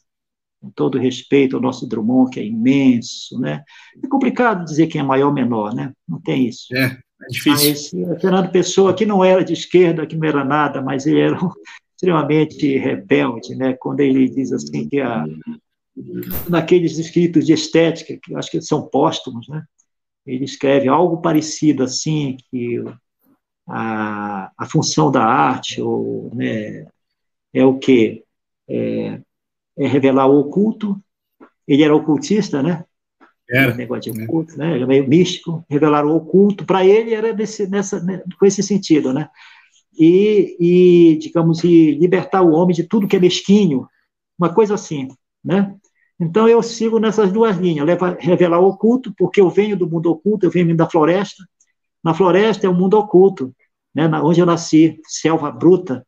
com todo respeito ao nosso Drummond, que é imenso, né? É complicado dizer quem é maior ou menor, né? Não tem isso. É difícil. Mas Fernando Pessoa, que não era de esquerda, que não era nada, mas ele era extremamente rebelde, né? Quando ele diz assim que naqueles escritos de estética, que acho que são póstumos, né? Ele escreve algo parecido assim, que a função da arte, ou, né, é o quê? É revelar o oculto. Ele era ocultista, né? Era. Negócio de oculto, né? Ele é meio místico. Revelar o oculto, para ele, era com esse sentido, né? Digamos, libertar o homem de tudo que é mesquinho, uma coisa assim, né? Então, eu sigo nessas duas linhas, revelar o oculto, porque eu venho do mundo oculto, eu venho da floresta. Na floresta é o mundo oculto, né? Onde eu nasci, selva bruta.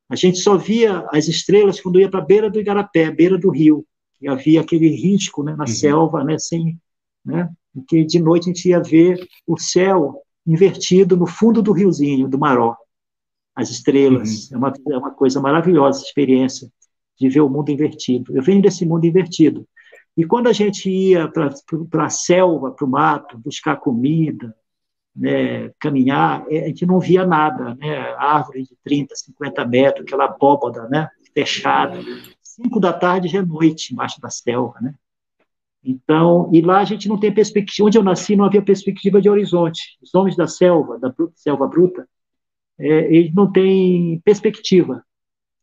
A gente só via as estrelas quando ia para a beira do Igarapé, beira do rio, e havia aquele risco, né, na selva, né, né, que de noite a gente ia ver o céu invertido no fundo do riozinho, do Maró. As estrelas, é uma coisa maravilhosa essa experiência de ver o mundo invertido. Eu venho desse mundo invertido. E quando a gente ia para a selva, para o mato, buscar comida, né, caminhar, a gente não via nada, né, árvore de 30, 50 metros, aquela abóbada, né, fechada. 5 da tarde já é noite embaixo da selva, né? Então, e lá a gente não tem perspectiva. Onde eu nasci não havia perspectiva de horizonte. Os homens da selva bruta, eles não têm perspectiva,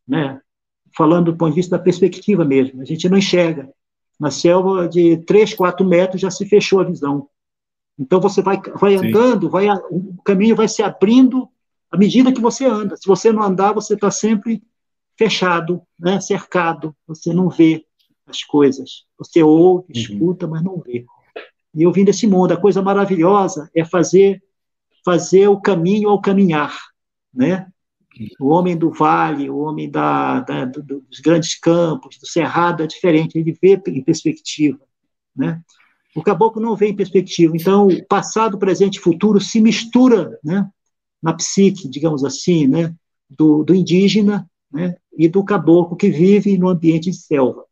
né? Falando do ponto de vista da perspectiva mesmo, a gente não enxerga. Na selva de 3, 4 metros já se fechou a visão. Então você vai andando, o caminho vai se abrindo à medida que você anda. Se você não andar, você está sempre fechado, né? Cercado, você não vê as coisas. Você ouve, escuta, mas não vê. E eu vim desse mundo. A coisa maravilhosa é fazer o caminho ao caminhar, né? O homem do vale, o homem dos grandes campos, do cerrado é diferente, ele vê em perspectiva, né? O caboclo não vê em perspectiva. Então, passado, presente e futuro se mistura, né, na psique, digamos assim, né, do indígena, né, e do caboclo que vive no ambiente de selva.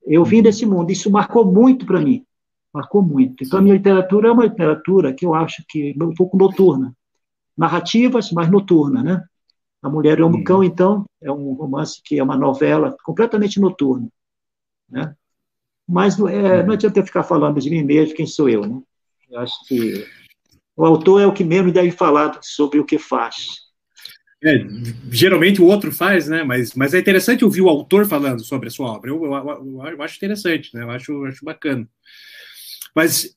Eu vim desse mundo, isso marcou muito para mim, marcou muito. Então, a minha literatura é uma literatura que eu acho que é um pouco noturna, narrativas, mas noturna, né? A Mulher e o Homem Cão, então, é um romance que é uma novela completamente noturna, né? Mas não adianta eu ficar falando de mim mesmo, quem sou eu, né? Eu acho que o autor é o que menos deve falar sobre o que faz. Geralmente o outro faz, né? Mas é interessante ouvir o autor falando sobre a sua obra. Eu acho interessante, né? Eu acho bacana. Mas,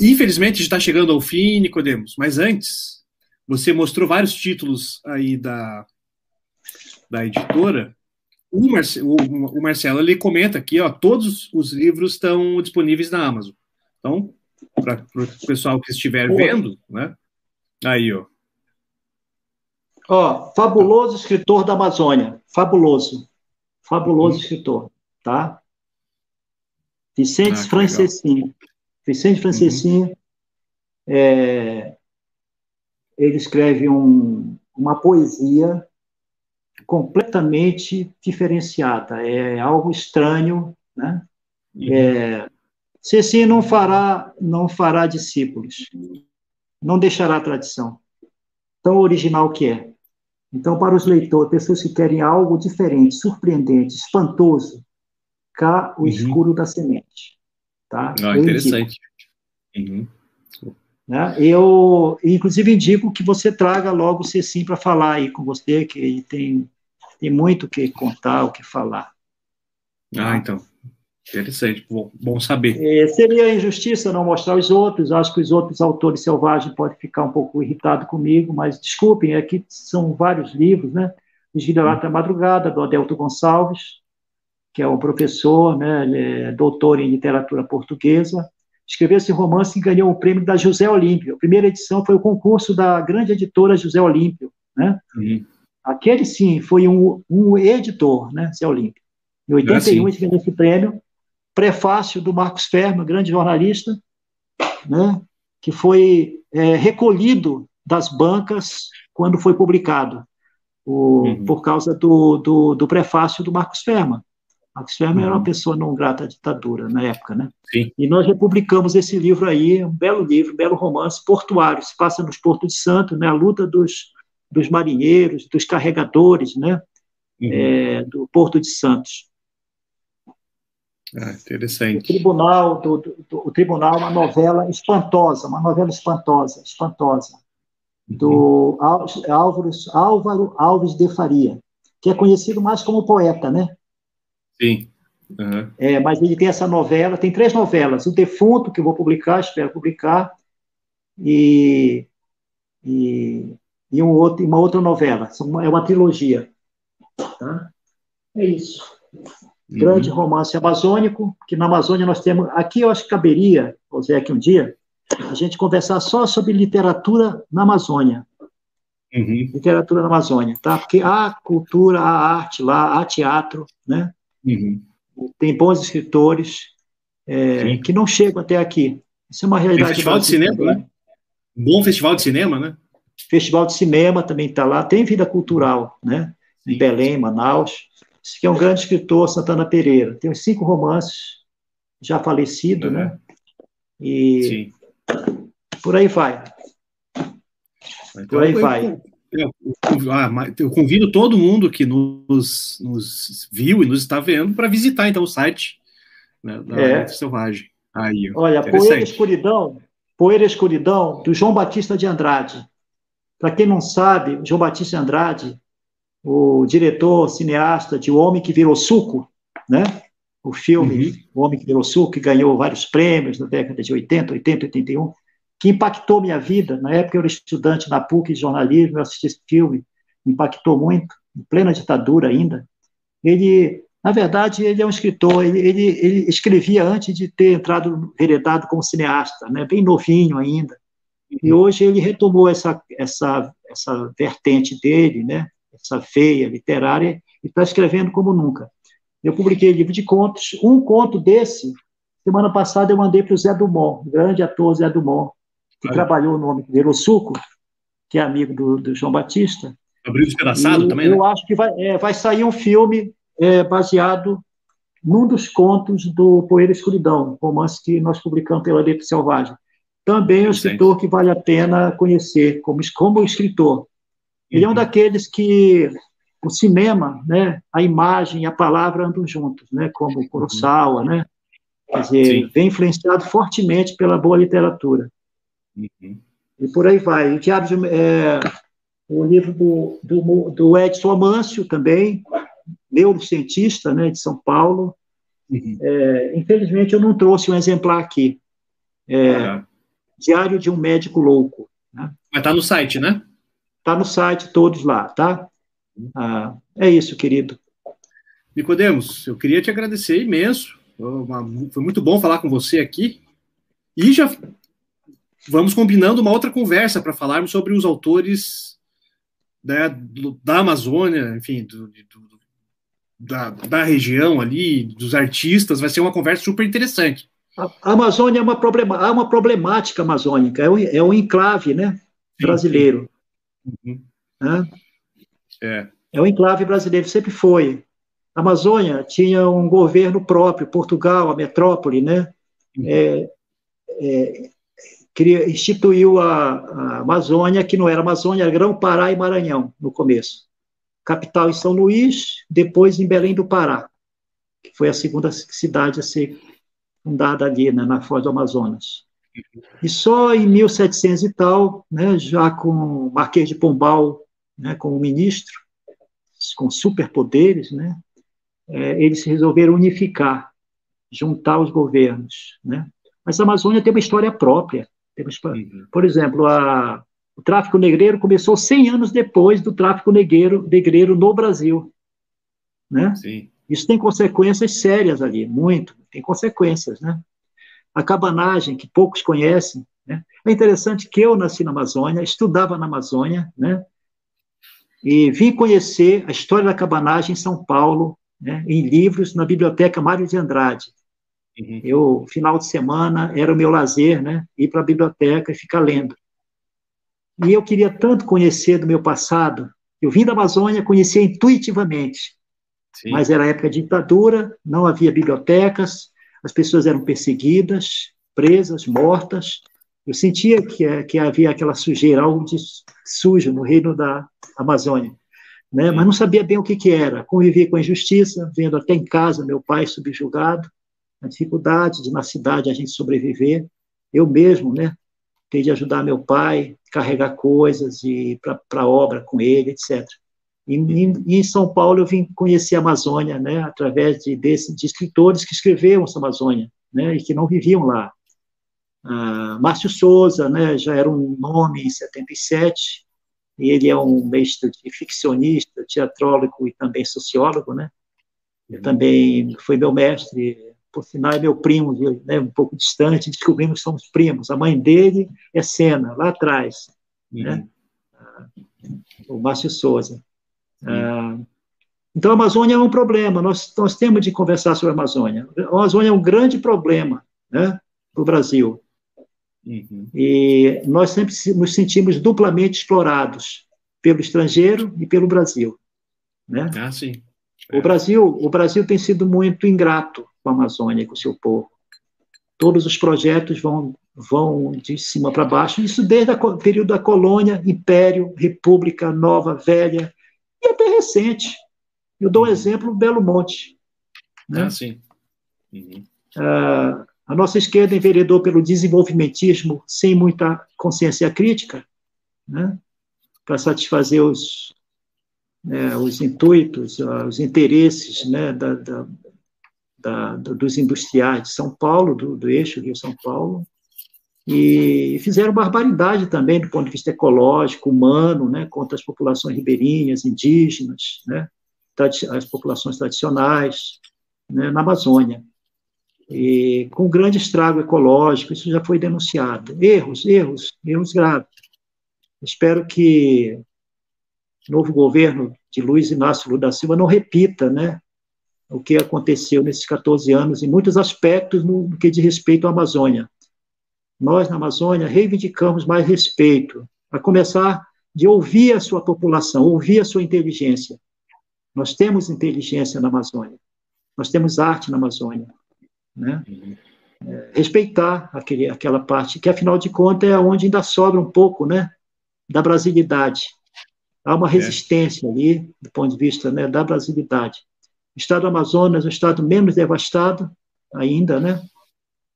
infelizmente, está chegando ao fim, Nicodemos. Mas antes, você mostrou vários títulos aí da editora. O Marcelo, ele comenta aqui, ó, todos os livros estão disponíveis na Amazon. Então, para o pessoal que estiver vendo, né? Aí, ó. Ó, fabuloso escritor da Amazônia. Fabuloso escritor, tá? Vicente Franceschini. Vicente Franceschini, ele escreve uma poesia completamente diferenciada. É algo estranho, né? Ceci não fará discípulos, não deixará a tradição. Tão original que é. Então, para os leitores, pessoas que querem algo diferente, surpreendente, espantoso, cá o escuro da semente. Tá? Interessante. Né? Eu, inclusive, indico que você traga logo o Cecim para falar aí com você, que ele tem muito o que contar, o que falar. Tá? Então. Interessante, bom saber. Seria injustiça não mostrar os outros, acho que os outros autores selvagens podem ficar um pouco irritados comigo, mas desculpem, aqui são vários livros, né? Os Vira-Lata da Madrugada, do Adelto Gonçalves, que é um professor, né? Ele é doutor em literatura portuguesa, escreveu esse romance e ganhou o prêmio da José Olímpio. A primeira edição foi o concurso da grande editora José Olímpio, né? Aquele, sim, foi um editor, né? José Olímpio. Em 81, ele ganhou esse prêmio. Prefácio do Marcos Fermo, grande jornalista, né, que foi recolhido das bancas quando foi publicado, por causa do prefácio do Marcos Fermo. Marcos Fermo era uma pessoa não grata à ditadura na época, né? Sim. E nós republicamos esse livro aí, um belo livro, um belo romance portuário, se passa nos Portos de Santos, né, a luta dos marinheiros, dos carregadores, né, do Porto de Santos. Interessante. O Tribunal, uma novela espantosa, do Álvaro Alves de Faria, que é conhecido mais como poeta, né? Sim. Mas ele tem essa novela, tem 3 novelas, O Defunto, que eu vou publicar, espero publicar, e uma outra novela, é uma trilogia. Tá? É isso. Grande romance amazônico, que na Amazônia nós temos... Aqui eu acho que caberia, José, aqui um dia, a gente conversar só sobre literatura na Amazônia. Literatura na Amazônia, tá? Porque há cultura, há arte lá, há teatro, né? Tem bons escritores que não chegam até aqui. Isso é uma realidade. Tem festival de cinema, também, né? Um bom festival de cinema, né? Festival de cinema também está lá. Tem vida cultural, né? Em Belém, Manaus. Esse que é um grande escritor, Santana Pereira. Tem uns 5 romances, já falecido, né? E por aí vai. Então, por aí vai. Eu convido todo mundo que nos viu e nos está vendo para visitar, então, o site, né, da Letra Selvagem. Aí, olha, Poeira e Escuridão, do João Batista de Andrade. Para quem não sabe, o João Batista de Andrade, o diretor, cineasta de O Homem que Virou Suco, né? O filme O Homem que Virou Suco, que ganhou vários prêmios na década de 80, 81, que impactou minha vida. Na época eu era estudante na PUC de jornalismo, eu assisti esse filme, me impactou muito, em plena ditadura ainda. Ele, na verdade, ele é um escritor, ele escrevia antes de ter entrado veredado como cineasta, né? Bem novinho ainda. E hoje ele retomou essa vertente dele, né? Essa veia literária, e está escrevendo como nunca. Eu publiquei livro de contos. Um conto desse, semana passada, eu mandei para o Zé Dumont, o grande ator Zé Dumont, que trabalhou no Homem que Virou Suco, que é amigo do João Batista. Abriu Despedaçado também, eu acho que vai sair um filme baseado num dos contos do Poeira e Escuridão, romance que nós publicamos pela Letra Selvagem. Também é um escritor que vale a pena conhecer como escritor. Ele é um daqueles que o cinema, né, a imagem e a palavra andam juntos, né, como o Kurosawa, né? Quer dizer, vem influenciado fortemente pela boa literatura. E por aí vai. O livro do Edson Amâncio também, neurocientista, né, de São Paulo. Infelizmente, eu não trouxe um exemplar aqui. Diário de um Médico Louco. Né? Mas está no site, né? Está no site, todos lá, tá? É isso, querido. Nicodemos, eu queria te agradecer imenso. Foi muito bom falar com você aqui. E já vamos combinando uma outra conversa para falarmos sobre os autores, né, da Amazônia, enfim, da região ali, dos artistas. Vai ser uma conversa super interessante. A Amazônia há uma problemática amazônica, é um enclave, né, brasileiro. Né? É um enclave brasileiro, sempre foi. A Amazônia tinha um governo próprio, Portugal, a metrópole, né? Instituiu a Amazônia, que não era Amazônia, era Grão-Pará e Maranhão, no começo. Capital em São Luís, depois em Belém do Pará, que foi a segunda cidade a ser fundada ali, né, na Foz do Amazonas. E só em 1700 e tal, né, já com o Marquês de Pombal, né, como ministro, com superpoderes, né, eles resolveram unificar, juntar os governos. Né? Mas a Amazônia tem uma história própria. Por exemplo, o tráfico negreiro começou 100 anos depois do tráfico negreiro no Brasil. Né? Sim. Isso tem consequências sérias ali, muito, tem consequências. Né? A cabanagem, que poucos conhecem. Né? É interessante que eu nasci na Amazônia, estudava na Amazônia, né? E vim conhecer a história da cabanagem em São Paulo, né, em livros, na Biblioteca Mário de Andrade. Final de semana, era o meu lazer, né, ir para a biblioteca e ficar lendo. E eu queria tanto conhecer do meu passado. Eu vim da Amazônia, conhecia intuitivamente. Sim. Mas era época de ditadura, não havia bibliotecas, as pessoas eram perseguidas, presas, mortas. Eu sentia que havia aquela sujeira, algo de sujo no reino da Amazônia. Né? Mas não sabia bem o que era. Convivi com a injustiça, vendo até em casa meu pai subjugado, a dificuldade de na cidade a gente sobreviver. Eu mesmo, né, ter de ajudar meu pai, carregar coisas e ir para a obra com ele, etc. E em São Paulo eu vim conhecer a Amazônia, né, através de escritores que escreveram essa Amazônia, né, e que não viviam lá. Márcio Souza, né, já era um nome em 77, e ele é um mestre de ficcionista, teatrólogo e também sociólogo, né? Ele também foi meu mestre, por sinal é meu primo, né, um pouco distante, descobrimos que somos primos. A mãe dele é Sena, lá atrás, né? O Márcio Souza. Então, a Amazônia é um problema, nós temos de conversar sobre a Amazônia. A Amazônia é um grande problema, né, para o Brasil. E nós sempre nos sentimos duplamente explorados pelo estrangeiro e pelo Brasil, né? Sim. O Brasil tem sido muito ingrato com a Amazônia, com o seu povo. Todos os projetos vão de cima para baixo, isso desde o período da colônia, império, república, nova, velha, e até recente. Eu dou um exemplo, Belo Monte. Né? Sim. A nossa esquerda enveredou pelo desenvolvimentismo sem muita consciência crítica, né, para satisfazer os intuitos, os interesses, né, dos industriais de São Paulo, do eixo Rio-São Paulo, e fizeram barbaridade também do ponto de vista ecológico, humano, né, contra as populações ribeirinhas, indígenas, né, as populações tradicionais, né, na Amazônia. E com grande estrago ecológico, isso já foi denunciado. Erros graves. Espero que o novo governo de Luiz Inácio Lula da Silva não repita, né, o que aconteceu nesses 14 anos, em muitos aspectos, no que diz respeito à Amazônia. Nós, na Amazônia, reivindicamos mais respeito, a começar de ouvir a sua população, ouvir a sua inteligência. Nós temos inteligência na Amazônia, nós temos arte na Amazônia. Né? Respeitar aquela parte, que afinal de contas é onde ainda sobra um pouco, né, da brasilidade. Há uma resistência ali, do ponto de vista, né, da brasilidade. O estado do Amazonas é o estado menos devastado ainda, né?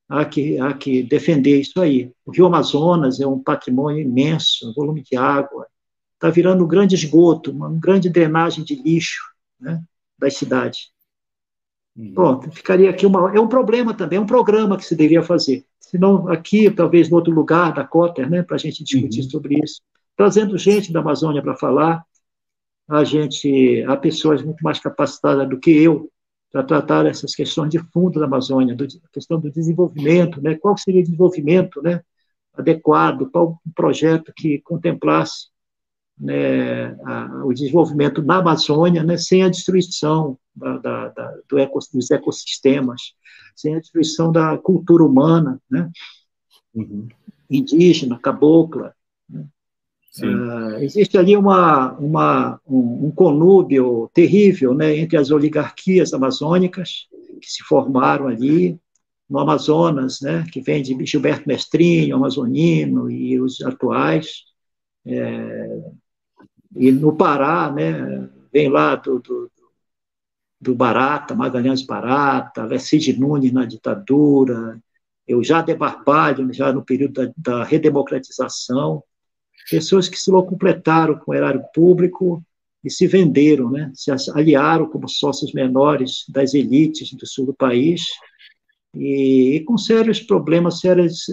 Há que defender isso aí. O Rio Amazonas é um patrimônio imenso, um volume de água. Está virando um grande esgoto, uma grande drenagem de lixo, né, das cidades. Pronto, ficaria aqui é um problema também, é um programa que se deveria fazer. Se não aqui, talvez em outro lugar da Cotter, né, para a gente discutir sobre isso. Trazendo gente da Amazônia para falar, há pessoas muito mais capacitadas do que eu para tratar essas questões de fundo da Amazônia, a questão do desenvolvimento, né, qual seria o desenvolvimento, né, adequado, qual um projeto que contemplasse, né, o desenvolvimento na Amazônia, né, sem a destruição dos ecossistemas, sem a destruição da cultura humana, né, indígena, cabocla. Né. Existe ali um conúbio terrível, né, entre as oligarquias amazônicas que se formaram ali no Amazonas, né, que vem de Gilberto Mestrinho, amazonino, e os atuais. E no Pará, né, vem lá do Barata, Magalhães Barata, Alcide Nunes na ditadura, eu já de Barbalho, já no período da redemocratização, pessoas que se locumpletaram com o erário público e se venderam, né, se aliaram como sócios menores das elites do sul do país, e com sérios problemas, sérios,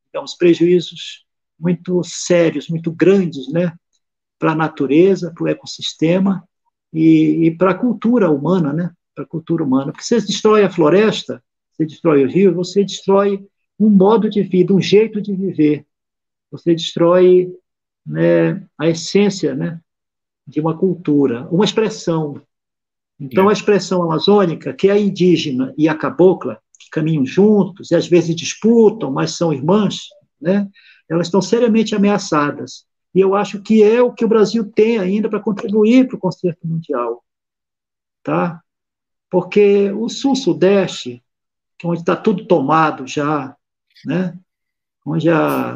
digamos, prejuízos muito sérios, muito grandes, né, para a natureza, para o ecossistema e para a cultura humana, né? Para a cultura humana. Porque você destrói a floresta, você destrói o rio, você destrói um modo de vida, um jeito de viver. Você destrói, né, a essência, né, de uma cultura, uma expressão. Então, a expressão amazônica, que é a indígena e a cabocla, que caminham juntos e às vezes disputam, mas são irmãs, né? Elas estão seriamente ameaçadas. E eu acho que é o que o Brasil tem ainda para contribuir para o concerto mundial. Tá? Porque o Sul-Sudeste, onde está tudo tomado já, né? Onde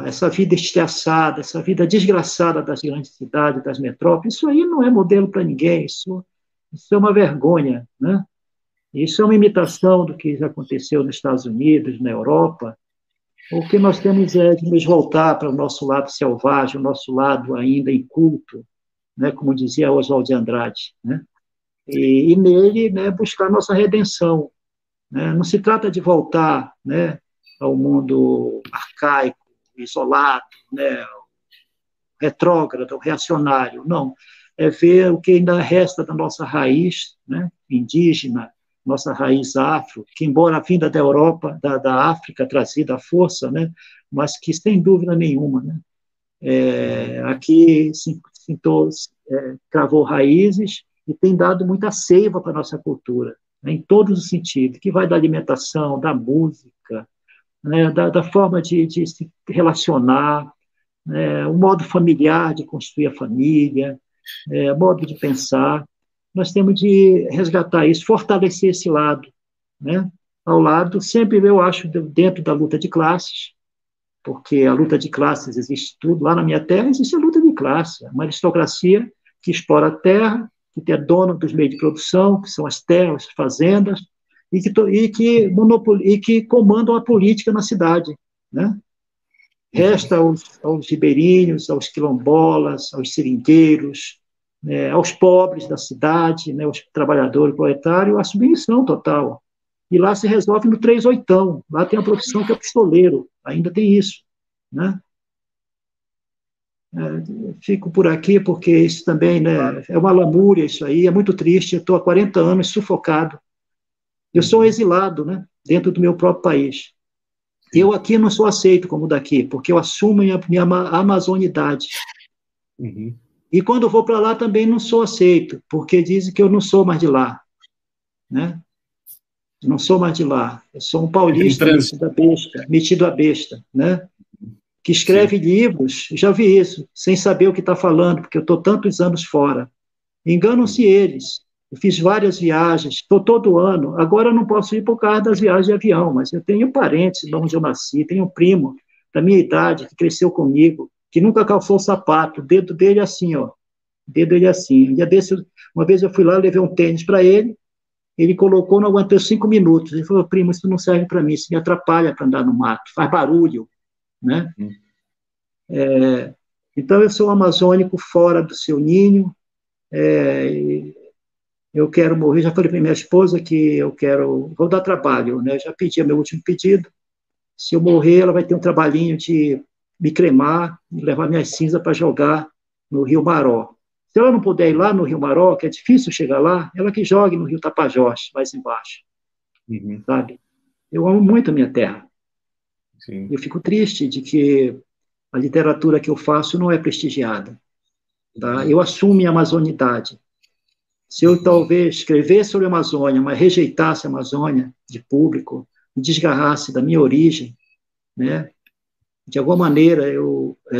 essa vida estressada, essa vida desgraçada das grandes cidades, das metrópoles, isso aí não é modelo para ninguém, isso é uma vergonha. Né? Isso é uma imitação do que já aconteceu nos Estados Unidos, na Europa. O que nós temos é de nos voltar para o nosso lado selvagem, o nosso lado ainda inculto, né, como dizia Oswald de Andrade, né, e nele, né, buscar nossa redenção. Né. Não se trata de voltar, né, ao mundo arcaico, isolado, né, retrógrado, reacionário, não. É ver o que ainda resta da nossa raiz, né, indígena, nossa raiz afro, que embora vinda da Europa, da África, trazida à força, né, mas que, sem dúvida nenhuma, né, aqui cravou raízes e tem dado muita seiva para a nossa cultura, né, em todos os sentidos, que vai da alimentação, da música, né, da forma de se relacionar, né, o modo familiar de construir a família, modo de pensar. Nós temos de resgatar isso, fortalecer esse lado, né? Ao lado, sempre eu acho, dentro da luta de classes, porque a luta de classes existe tudo, lá na minha terra existe a luta de classe, uma aristocracia que explora a terra, que é dona dos meios de produção, que são as terras, as fazendas, e que comandam a política na cidade, né? Resta aos ribeirinhos, aos quilombolas, aos seringueiros, aos pobres da cidade, né, aos trabalhadores proletários, a submissão total. E lá se resolve no 3/8. Lá tem a profissão que é pistoleiro, ainda tem isso. Né? Fico por aqui, porque isso também, né, é uma lamúria, isso aí, é muito triste. Eu estou há 40 anos sufocado. Eu sou um exilado, né, dentro do meu próprio país. Eu aqui não sou aceito como daqui, porque eu assumo minha amazonidade. E quando eu vou para lá também não sou aceito, porque dizem que eu não sou mais de lá. Né? Eu não sou mais de lá. Eu sou um paulista metido a besta, né? Que escreve livros, já vi isso, sem saber o que está falando, porque eu estou tantos anos fora. Enganam-se eles. Eu fiz várias viagens, estou todo ano. Agora eu não posso ir por causa das viagens de avião, mas eu tenho parentes de onde eu nasci, tenho um primo da minha idade que cresceu comigo, que nunca calçou o sapato, o dedo dele assim, ó, o dedo dele assim. Uma vez eu fui lá, levei um tênis para ele colocou, não aguentou 5 minutos. Ele falou, primo, isso não serve para mim, isso me atrapalha para andar no mato, faz barulho, né? Então, eu sou amazônico fora do seu ninho, eu quero morrer, já falei para minha esposa que vou dar trabalho, né? Já pedi meu último pedido, se eu morrer, ela vai ter um trabalhinho de me cremar e levar minhas cinzas para jogar no Rio Maró. Se ela não puder ir lá no Rio Maró, que é difícil chegar lá, ela que jogue no Rio Tapajós, mais embaixo, sabe? Eu amo muito a minha terra. Sim. Eu fico triste de que a literatura que eu faço não é prestigiada. Tá? Eu assumo minha amazonidade. Se eu talvez escrevesse sobre a Amazônia, mas rejeitasse a Amazônia de público, me desgarrasse da minha origem, né? De alguma maneira,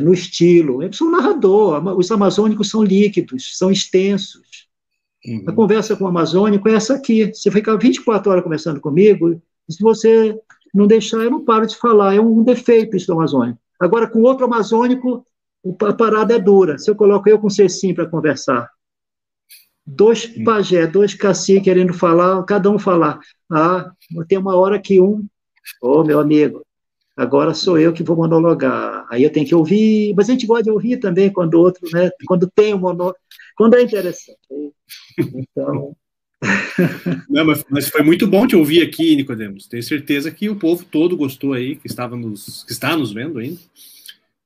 no estilo, eu sou um narrador, os amazônicos são líquidos, são extensos. A conversa com o amazônico é essa aqui, você ficar 24 horas conversando comigo, e se você não deixar, eu não paro de falar, é um defeito isso do amazônico. Agora, com outro amazônico, a parada é dura, se eu coloco eu com o Cecim para conversar, 2 pajé, 2 caciques querendo falar, cada um falar, tem uma hora que meu amigo, agora sou eu que vou monologar. Aí eu tenho que ouvir, mas a gente gosta de ouvir também quando o outro, né? Quando tem um monólogo, quando é interessante. Então. Não, mas foi muito bom te ouvir aqui, Nicodemos. Tenho certeza que o povo todo gostou aí, que está nos vendo ainda.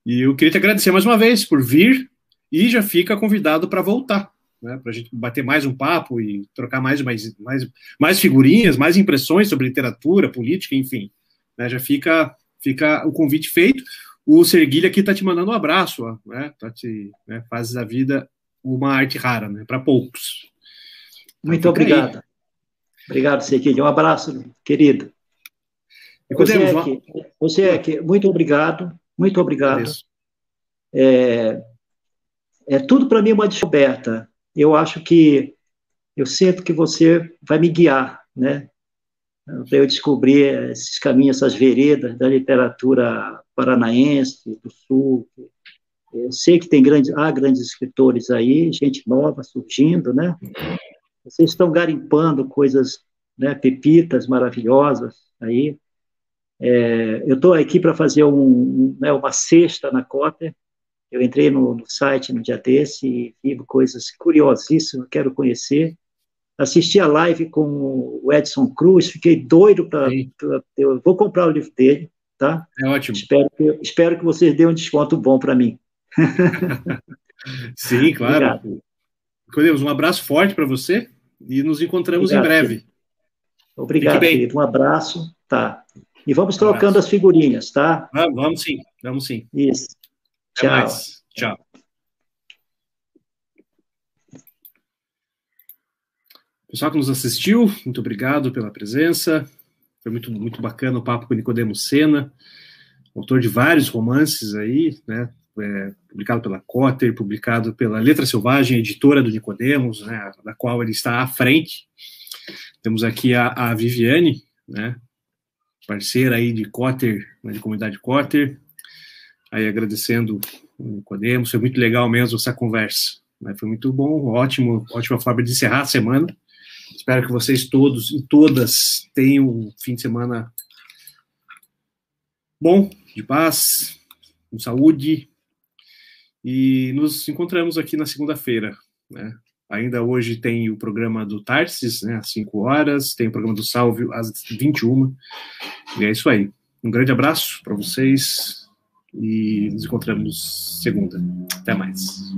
E eu queria te agradecer mais uma vez por vir e já fica convidado para voltar, né? Para a gente bater mais um papo e trocar mais figurinhas, mais impressões sobre literatura, política, enfim. Né? Já fica o convite feito. O Serguilha aqui está te mandando um abraço, ó, né? Faz da vida uma arte rara, né? Para poucos. Muito obrigado. Aí. Obrigado, Serguilha. Um abraço, querido. Você aqui, muito obrigado. Muito obrigado. Tudo para mim uma descoberta. Eu sinto que você vai me guiar, né? Para eu descobrir esses caminhos, essas veredas da literatura paranaense, do Sul. Eu sei que há grandes escritores aí, gente nova surgindo, né? Vocês estão garimpando coisas, né, pepitas maravilhosas aí. Eu estou aqui para fazer uma cesta na Cotter. Eu entrei no site no dia desse e vi coisas curiosíssimas, quero conhecer. Assisti a live com o Edson Cruz, fiquei doido eu vou comprar o livro dele, tá? É ótimo. Espero que vocês dêem um desconto bom para mim. Sim, claro. Obrigado. Um abraço forte para você e nos encontramos em breve. Querido. Obrigado, querido. Um abraço, tá? E vamos trocando as figurinhas, tá? Vamos sim. Isso. Até mais. Tchau. Pessoal que nos assistiu, muito obrigado pela presença. Foi muito, muito bacana o papo com o Nicodemos Sena, autor de vários romances aí, né? Publicado pela Cotter, publicado pela Letra Selvagem, editora do Nicodemos, né? Da qual ele está à frente. Temos aqui a Viviane, né? Parceira aí de Cotter, né? De comunidade Cotter. Aí agradecendo o Nicodemos, foi muito legal mesmo essa conversa. Né? Foi muito bom, ótima forma de encerrar a semana. Espero que vocês todos e todas tenham um fim de semana bom, de paz, com saúde. E nos encontramos aqui na segunda-feira. Né? Ainda hoje tem o programa do Tarsis, né, às 5 horas, tem o programa do Salvio às 21. E é isso aí. Um grande abraço para vocês e nos encontramos segunda. Até mais.